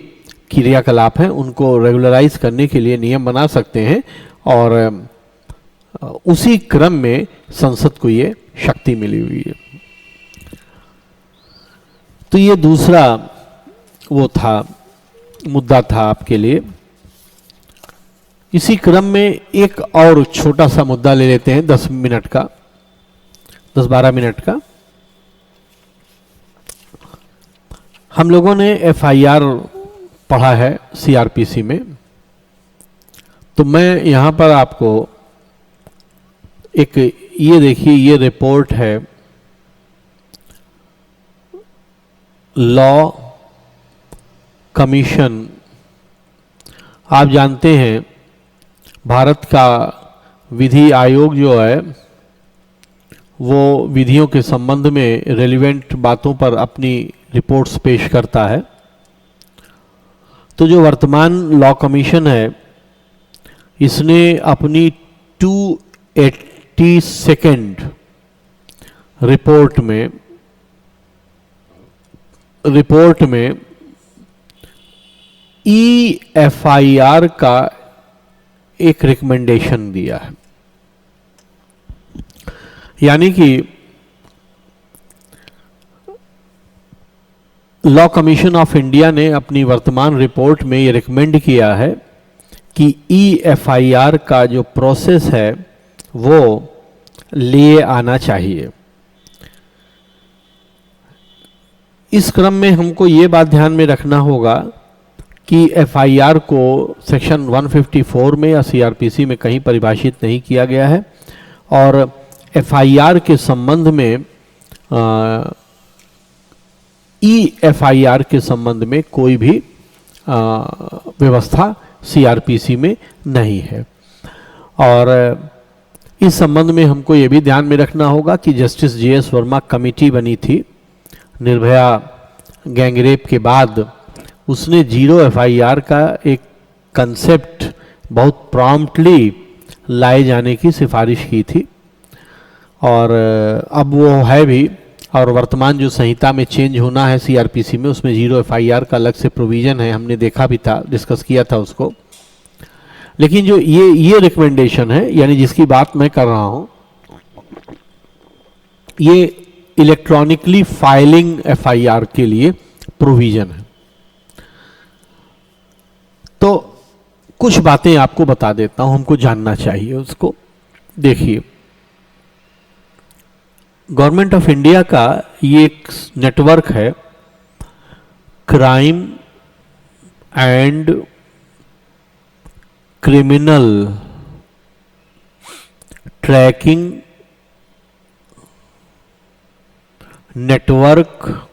Speaker 1: क्रियाकलाप हैं उनको रेगुलराइज करने के लिए नियम बना सकते हैं, और उसी क्रम में संसद को ये शक्ति मिली हुई है। तो ये दूसरा वो था, मुद्दा था आपके लिए। इसी क्रम में एक और छोटा सा मुद्दा ले लेते हैं, 10 मिनट का, 10-12 मिनट का। हम लोगों ने एफआईआर पढ़ा है सीआरपीसी में, तो मैं यहां पर आपको एक ये देखिए, ये रिपोर्ट है लॉ कमीशन। आप जानते हैं भारत का विधि आयोग जो है वो विधियों के संबंध में रेलिवेंट बातों पर अपनी रिपोर्ट्स पेश करता है। तो जो वर्तमान लॉ कमीशन है, इसने अपनी 282nd रिपोर्ट में EFIR का एक रिकमेंडेशन दिया है। यानी कि लॉ कमीशन ऑफ इंडिया ने अपनी वर्तमान रिपोर्ट में ये रिकमेंड किया है कि EFIR का जो प्रोसेस है वो लिए आना चाहिए। इस क्रम में हमको ये बात ध्यान में रखना होगा कि एफआईआर को सेक्शन 154 में या सीआरपीसी में कहीं परिभाषित नहीं किया गया है, और एफआईआर के संबंध में EFIR के संबंध में कोई भी व्यवस्था सीआरपीसी में नहीं है। और इस संबंध में हमको ये भी ध्यान में रखना होगा कि जस्टिस JS वर्मा कमेटी बनी थी निर्भया गैंगरेप के बाद, उसने 0 एफआईआर का एक कंसेप्ट बहुत प्रॉम्प्टली लाए जाने की सिफारिश की थी, और अब वो है भी। और वर्तमान जो संहिता में चेंज होना है सीआरपीसी में, उसमें 0 एफआईआर का अलग से प्रोविजन है, हमने देखा भी था, डिस्कस किया था उसको। लेकिन जो ये रिकमेंडेशन है, यानी जिसकी बात मैं कर रहा हूं, ये इलेक्ट्रॉनिकली फाइलिंग एफआईआर के लिए प्रोविजन है। तो कुछ बातें आपको बता देता हूं, हमको जानना चाहिए उसको। देखिए, गवर्नमेंट ऑफ इंडिया का ये एक नेटवर्क है, crime and criminal tracking network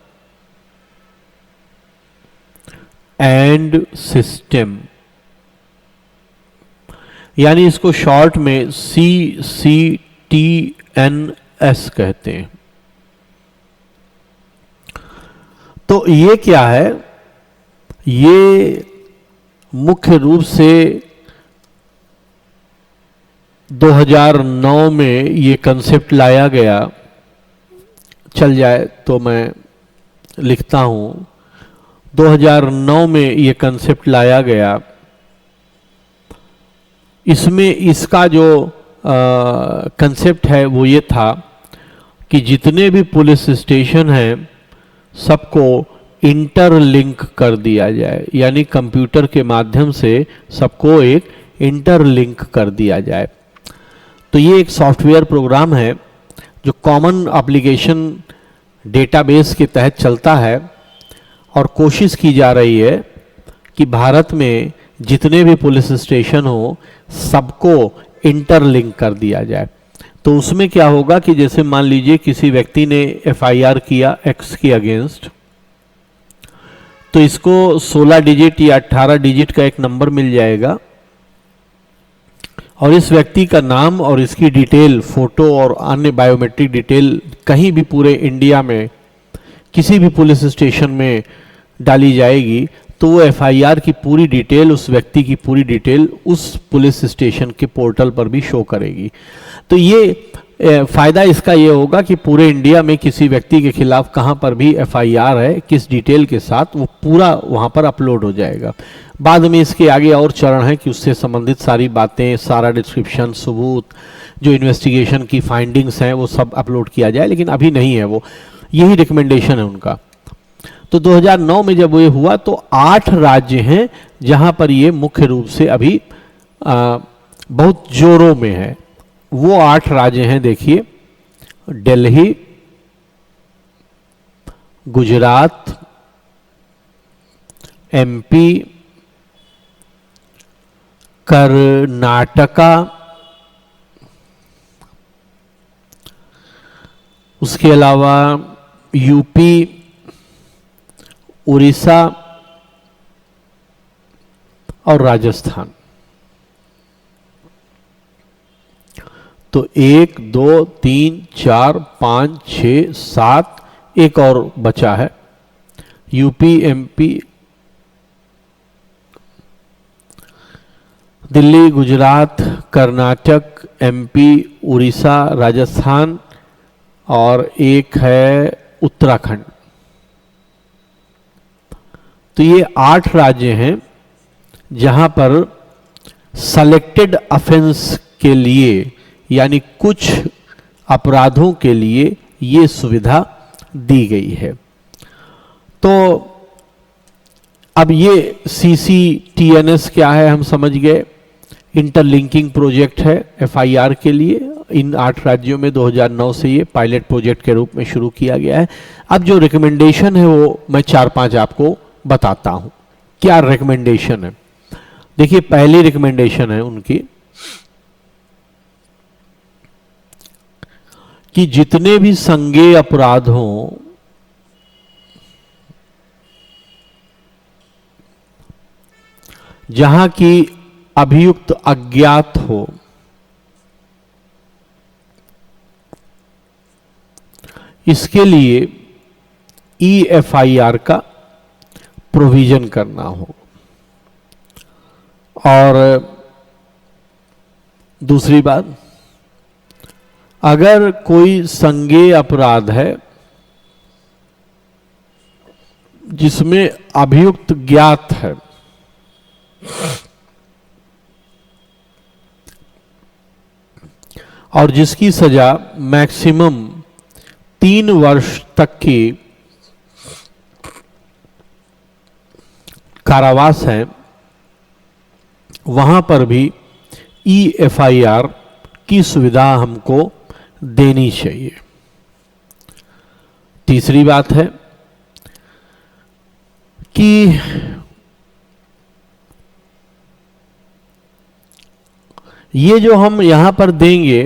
Speaker 1: and system, यानी इसको शॉर्ट में CCTNS कहते हैं। तो ये क्या है? ये मुख्य रूप से 2009 में ये कंसेप्ट लाया गया। चल जाए तो मैं लिखता हूं, 2009 में ये कंसेप्ट लाया गया। इसमें इसका जो कंसेप्ट है वो ये था कि जितने भी पुलिस स्टेशन हैं सबको इंटरलिंक कर दिया जाए, यानी कंप्यूटर के माध्यम से सबको एक इंटरलिंक कर दिया जाए। तो ये एक सॉफ्टवेयर प्रोग्राम है जो कॉमन एप्लीकेशन डेटाबेस के तहत चलता है, और कोशिश की जा रही है कि भारत में जितने भी पुलिस स्टेशन हो सबको इंटरलिंक कर दिया जाए। तो उसमें क्या होगा कि जैसे मान लीजिए किसी व्यक्ति ने एफआईआर किया एक्स के अगेंस्ट, तो तो इसको 16 डिजिट या 18 डिजिट का एक नंबर मिल जाएगा और इस व्यक्ति का नाम और इसकी डिटेल, फोटो और अन्य बायोमेट्रिक डिटेल कहीं भी पूरे इंडिया में किसी भी पुलिस स्टेशन में डाली जाएगी तो वो एफआईआर की पूरी डिटेल, उस व्यक्ति की पूरी डिटेल उस पुलिस स्टेशन के पोर्टल पर भी शो करेगी। तो ये फायदा इसका ये होगा कि पूरे इंडिया में किसी व्यक्ति के खिलाफ कहाँ पर भी एफआईआर है, किस डिटेल के साथ, वो पूरा वहाँ पर अपलोड हो जाएगा। बाद में इसके आगे और चरण है कि उससे संबंधित सारी बातें, सारा डिस्क्रिप्शन, सबूत, जो इन्वेस्टिगेशन की फाइंडिंग्स हैं वो सब अपलोड किया जाए, लेकिन अभी नहीं है वो। यही रिकमेंडेशन है उनका। तो 2009 में जब ये हुआ तो 8 राज्य हैं जहां पर ये मुख्य रूप से अभी बहुत जोरों में है। वो 8 राज्य हैं, देखिए, दिल्ली, गुजरात, एमपी, कर्नाटका, उसके अलावा यूपी, उड़ीसा और राजस्थान। तो 1 2 3 4 5 6 7, एक और बचा है, UP, MP, Delhi, Gujarat, Karnataka, MP, Orissa, Rajasthan और एक है उत्तराखंड। तो ये 8 राज्य हैं जहां पर सेलेक्टेड ऑफेंस के लिए, यानी कुछ अपराधों के लिए ये सुविधा दी गई है। तो अब ये CCTNS क्या है हम समझ गए। इंटरलिंकिंग प्रोजेक्ट है एफआईआर के लिए। इन 8 राज्यों में 2009 से ये पायलट प्रोजेक्ट के रूप में शुरू किया गया है। अब जो रिकमेंडेशन है वो मैं 4-5 आपको बताता हूं। क्या रिकमेंडेशन है? देखिए, पहली रिकमेंडेशन है उनकी कि जितने भी संज्ञेय अपराध हों, जहां की अभियुक्त अज्ञात हो, इसके लिए EFIR का प्रोविजन करना हो। और दूसरी बात, अगर कोई संज्ञेय अपराध है जिसमें अभियुक्त ज्ञात है, और जिसकी सजा मैक्सिमम 3 वर्ष तक की कारावास है, वहां पर भी EFIR की सुविधा हमको देनी चाहिए। तीसरी बात है कि ये जो हम यहां पर देंगे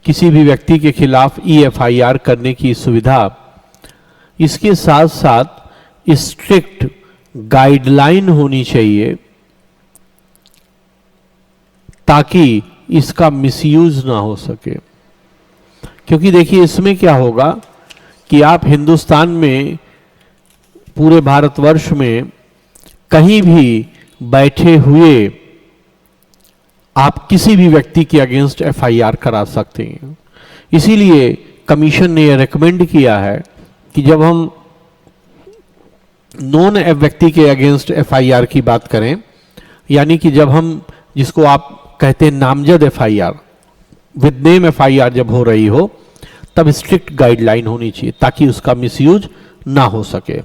Speaker 1: किसी भी व्यक्ति के खिलाफ EFIR करने की सुविधा, इसके साथ साथ स्ट्रिक्ट गाइडलाइन होनी चाहिए ताकि इसका मिसयूज ना हो सके। क्योंकि देखिए, इसमें क्या होगा कि आप हिंदुस्तान में, पूरे भारतवर्ष में कहीं भी बैठे हुए आप किसी भी व्यक्ति के अगेंस्ट FIR करा सकते हैं। इसीलिए कमीशन ने यह रिकमेंड किया है कि जब हम नॉन व्यक्ति के अगेंस्ट FIR की बात करें, यानी कि जब हम, जिसको आप कहते हैं नामजद FIR, विद नेम FIR जब हो रही हो, तब स्ट्रिक्ट गाइडलाइन होनी चाहिए ताकि उसका मिसयूज ना हो सके।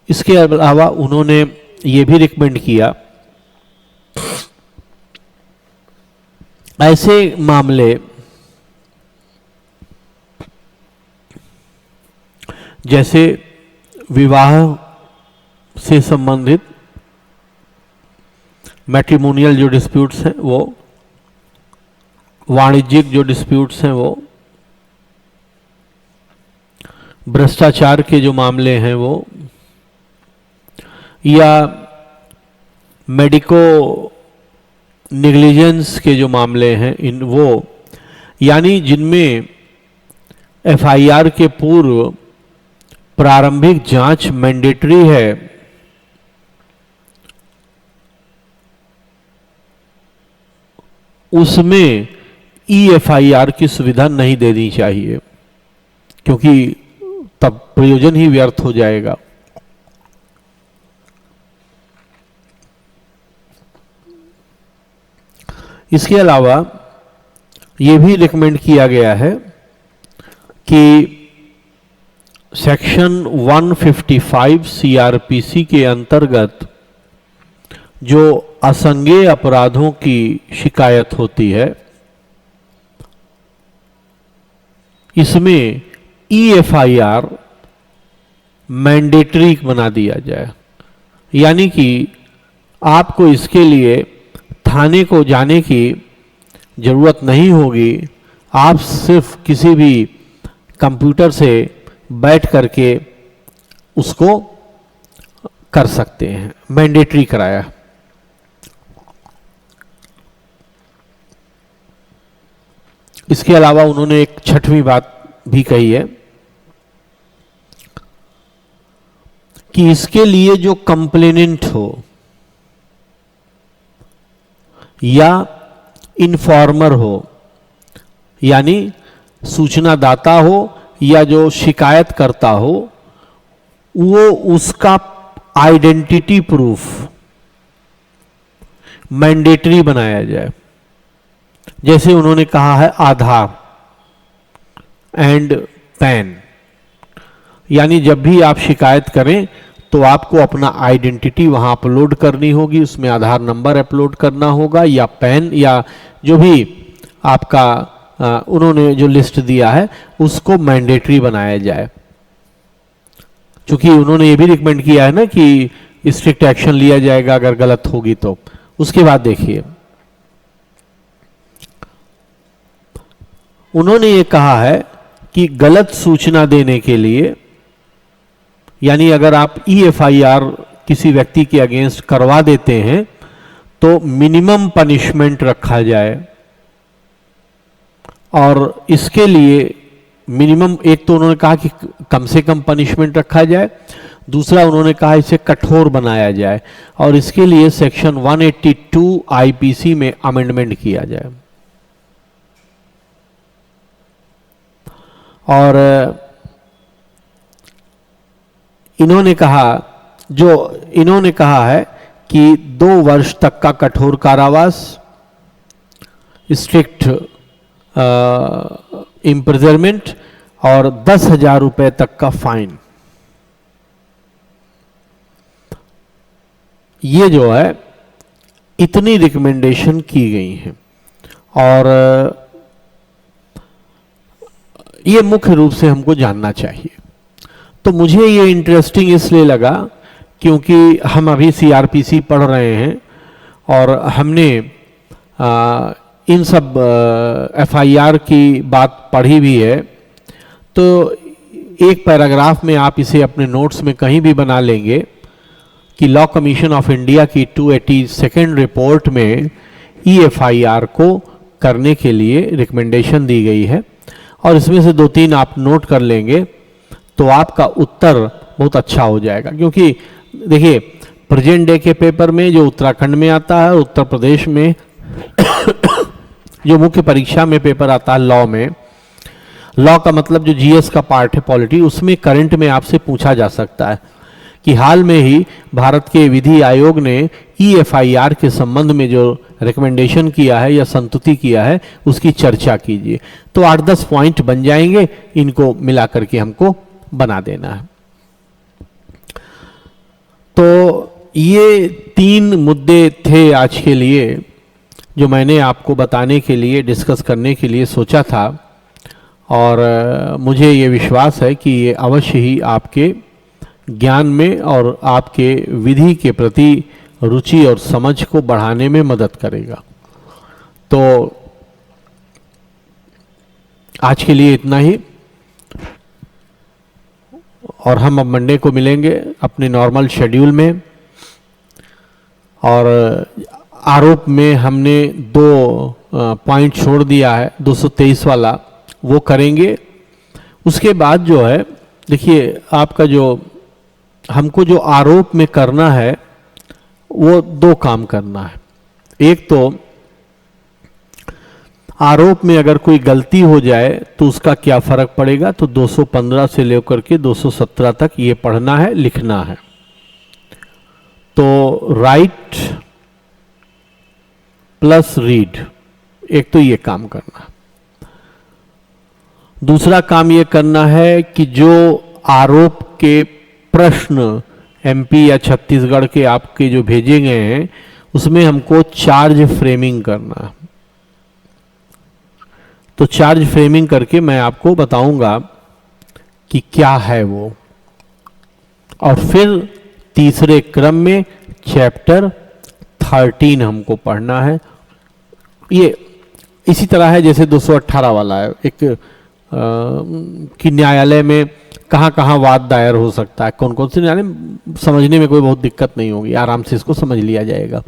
Speaker 1: इसके अलावा उन्होंने ये भी रिकमेंड किया, ऐसे मामले जैसे विवाह से संबंधित मैट्रिमोनियल जो डिस्प्यूट्स हैं वो, वाणिज्यिक जो डिस्प्यूट्स हैं वो, भ्रष्टाचार के जो मामले हैं वो, या मेडिको नेग्लिजेंस के जो मामले हैं इन वो, यानी जिनमें एफआईआर के पूर्व प्रारंभिक जांच मैंडेटरी है, उसमें ईएफआईआर की सुविधा नहीं देनी चाहिए, क्योंकि तब प्रयोजन ही व्यर्थ हो जाएगा। इसके अलावा यह भी रिकमेंड किया गया है कि सेक्शन 155 सीआरपीसी के अंतर्गत जो असंज्ञेय अपराधों की शिकायत होती है, इसमें ईएफआईआर मैंडेटरी बना दिया जाए, यानी कि आपको इसके लिए थाने को जाने की जरूरत नहीं होगी। आप सिर्फ किसी भी कंप्यूटर से बैठ करके उसको कर सकते हैं, मैंडेटरी कराया। इसके अलावा उन्होंने एक छठवीं बात भी कही है कि इसके लिए जो कंप्लेनेंट हो या इन्फॉर्मर हो, यानी सूचना दाता हो या जो शिकायत करता हो, वो उसका आइडेंटिटी प्रूफ मैंडेटरी बनाया जाए। जैसे उन्होंने कहा है आधार एंड पैन, यानी जब भी आप शिकायत करें तो आपको अपना आइडेंटिटी वहां अपलोड करनी होगी, उसमें आधार नंबर अपलोड करना होगा या पैन या जो भी आपका उन्होंने जो लिस्ट दिया है उसको मैंडेटरी बनाया जाए। क्योंकि उन्होंने ये भी रिकमेंड किया है ना कि स्ट्रिक्ट एक्शन लिया जाएगा अगर गलत होगी तो। उसके बाद देखिए उन्होंने ये कहा है कि गलत सूचना देने के लिए, यानी अगर आप ईएफआईआर किसी व्यक्ति के अगेंस्ट करवा देते हैं तो मिनिमम पनिशमेंट रखा जाए। और इसके लिए मिनिमम, एक तो उन्होंने कहा कि कम से कम पनिशमेंट रखा जाए, दूसरा उन्होंने कहा इसे कठोर बनाया जाए और इसके लिए सेक्शन 182 आईपीसी में अमेंडमेंट किया जाए। और इन्होंने कहा है कि 2 वर्ष तक का कठोर कारावास, स्ट्रिक्ट इम्प्रिजनमेंट और 10,000 रुपए तक का फाइन। ये जो है इतनी रिकमेंडेशन की गई हैं और ये मुख्य रूप से हमको जानना चाहिए। तो मुझे ये इंटरेस्टिंग इसलिए लगा क्योंकि हम अभी सीआरपीसी पढ़ रहे हैं और हमने इन सब एफआईआर की बात पढ़ी भी है। तो एक पैराग्राफ में आप इसे अपने नोट्स में कहीं भी बना लेंगे कि लॉ कमीशन ऑफ इंडिया की 282nd रिपोर्ट में ईएफआईआर को करने के लिए रिकमेंडेशन दी गई है और इसमें से 2-3 आप नोट कर लेंगे तो आपका उत्तर बहुत अच्छा हो जाएगा। क्योंकि देखिए प्रेजेंट डे के पेपर में जो उत्तराखंड में आता है, उत्तर प्रदेश में जो मुख्य परीक्षा में पेपर आता है लॉ में, लॉ का मतलब जो जीएस का पार्ट है पॉलिटी, उसमें करंट में आपसे पूछा जा सकता है कि हाल में ही भारत के विधि आयोग ने ईएफआईआर के संबंध में जो रिकमेंडेशन किया है या संतुति किया है उसकी चर्चा कीजिए। तो 8-10 पॉइंट बन जाएंगे, इनको मिला करके हमको बना देना है। तो ये 3 मुद्दे थे आज के लिए जो मैंने आपको बताने के लिए, डिस्कस करने के लिए सोचा था और मुझे ये विश्वास है कि ये अवश्य ही आपके ज्ञान में और आपके विधि के प्रति रुचि और समझ को बढ़ाने में मदद करेगा। तो आज के लिए इतना ही। और हम अब मंडे को मिलेंगे अपने नॉर्मल शेड्यूल में। और आरोप में हमने 2 पॉइंट छोड़ दिया है, 223 वाला वो करेंगे। उसके बाद जो है देखिए, आपका जो हमको जो आरोप में करना है वो 2 काम करना है। एक तो आरोप में अगर कोई गलती हो जाए तो उसका क्या फर्क पड़ेगा, तो 215 से लेकर के 217 तक ये पढ़ना है, लिखना है। तो राइट प्लस रीड, एक तो ये काम करना है। दूसरा काम ये करना है कि जो आरोप के प्रश्न एमपी या छत्तीसगढ़ के आपके जो भेजे गए हैं उसमें हमको चार्ज फ्रेमिंग करना है। तो चार्ज फ्रेमिंग करके मैं आपको बताऊंगा कि क्या है वो। और फिर तीसरे क्रम में चैप्टर 13 हमको पढ़ना है। ये इसी तरह है जैसे 218 वाला है, एक कि न्यायालय में कहाँ कहाँ वाद दायर हो सकता है, कौन कौन से न्यायालय, समझने में कोई बहुत दिक्कत नहीं होगी, आराम से इसको समझ लिया जाएगा।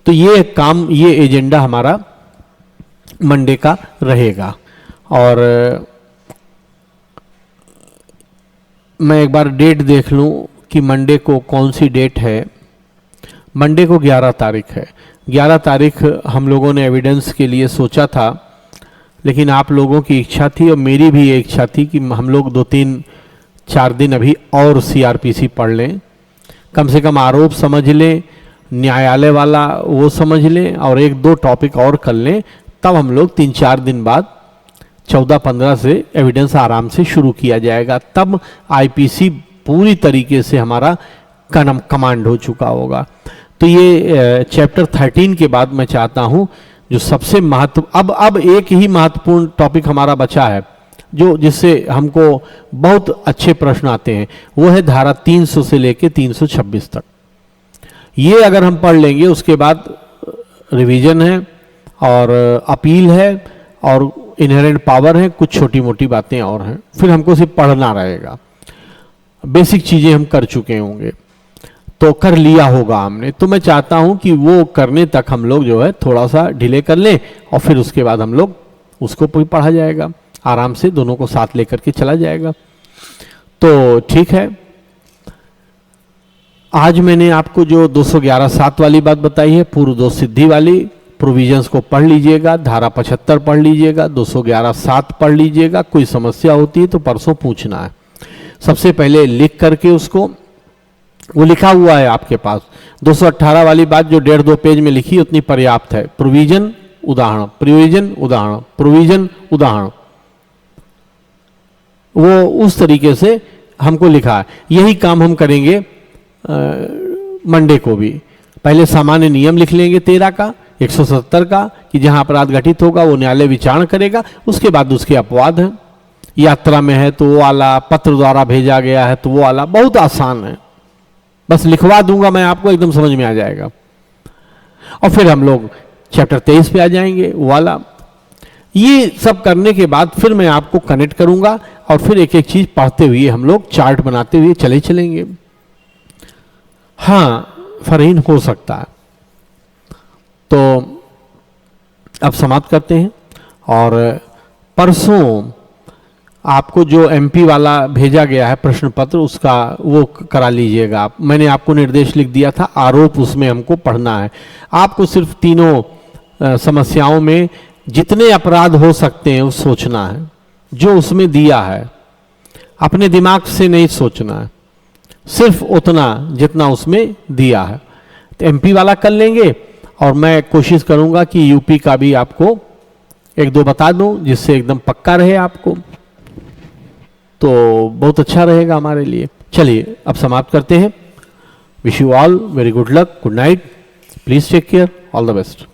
Speaker 1: तो ये काम, ये एजेंडा हमारा मंडे का रहेगा। और मैं एक बार डेट देख लूं कि मंडे को कौन सी डेट है। मंडे को 11 तारीख है। 11 तारीख हम लोगों ने एविडेंस के लिए सोचा था, लेकिन आप लोगों की इच्छा थी और मेरी भी ये इच्छा थी कि हम लोग 2-3-4 दिन अभी और सीआरपीसी पढ़ लें, कम से कम आरोप समझ लें, न्यायालय वाला वो समझ लें और 1-2 टॉपिक और कर लें। तब हम लोग 3-4 दिन बाद 14-15 से एविडेंस आराम से शुरू किया जाएगा। तब आईपीसी पूरी तरीके से हमारा कमांड हो चुका होगा। तो ये चैप्टर 13 के बाद मैं चाहता हूं जो सबसे अब एक ही महत्वपूर्ण टॉपिक हमारा बचा है जो जिससे हमको बहुत अच्छे प्रश्न आते हैं, वो है धारा 300 से लेके 326 तक। ये अगर हम पढ़ लेंगे उसके बाद रिवीजन है और अपील है और इनहेरेंट पावर है, कुछ छोटी मोटी बातें और हैं, फिर हमको सिर्फ पढ़ना रहेगा। बेसिक चीजें हम कर चुके होंगे, तो कर लिया होगा हमने। तो मैं चाहता हूं कि वो करने तक हम लोग जो है थोड़ा सा डिले कर लें और फिर उसके बाद हम लोग उसको भी पढ़ा जाएगा, आराम से दोनों को साथ लेकर के चला जाएगा। तो ठीक है, आज मैंने आपको जो 211(7) वाली बात बताई है, पूर्व दोष सिद्धि वाली, प्रोविजंस को पढ़ लीजिएगा, धारा 75 पढ़ लीजिएगा, 211(7) पढ़ लीजिएगा। कोई समस्या होती है तो परसों पूछना है। सबसे पहले लिख करके उसको, वो लिखा हुआ है आपके पास, 218 वाली बात जो 1.5-2 पेज में लिखी उतनी पर्याप्त है। प्रोविजन उदाहरण, प्रोविजन उदाहरण, प्रोविजन उदाहरण, वो उस तरीके से हमको लिखा है। यही काम हम करेंगे मंडे को भी। पहले सामान्य नियम लिख लेंगे 13 का, 170 का, कि जहां अपराध घटित होगा वो न्यायालय विचारण करेगा। उसके बाद उसके अपवाद हैं, यात्रा में है तो वो वाला, पत्र द्वारा भेजा गया है तो वो वाला, बहुत आसान है, बस लिखवा दूंगा मैं आपको, एकदम समझ में आ जाएगा। और फिर हम लोग चैप्टर 23 पे आ जाएंगे, वो वाला। ये सब करने के बाद फिर मैं आपको कनेक्ट करूंगा और फिर एक एक चीज पढ़ते हुए हम लोग चार्ट बनाते हुए चले चलेंगे। हाँ, फरहीन हो सकता है। तो अब समाप्त करते हैं और परसों आपको जो एमपी वाला भेजा गया है प्रश्न पत्र, उसका वो करा लीजिएगा आप। मैंने आपको निर्देश लिख दिया था, आरोप उसमें हमको पढ़ना है। आपको सिर्फ तीनों समस्याओं में जितने अपराध हो सकते हैं वो सोचना है, जो उसमें दिया है। अपने दिमाग से नहीं सोचना है, सिर्फ उतना जितना उसमें दिया है। तो एमपी वाला कर लेंगे और मैं कोशिश करूंगा कि यूपी का भी आपको 1-2 बता दूं, जिससे एकदम पक्का रहे आपको, तो बहुत अच्छा रहेगा हमारे लिए। चलिए अब समाप्त करते हैं। Wish you all very good luck, good night, please take care, all the best.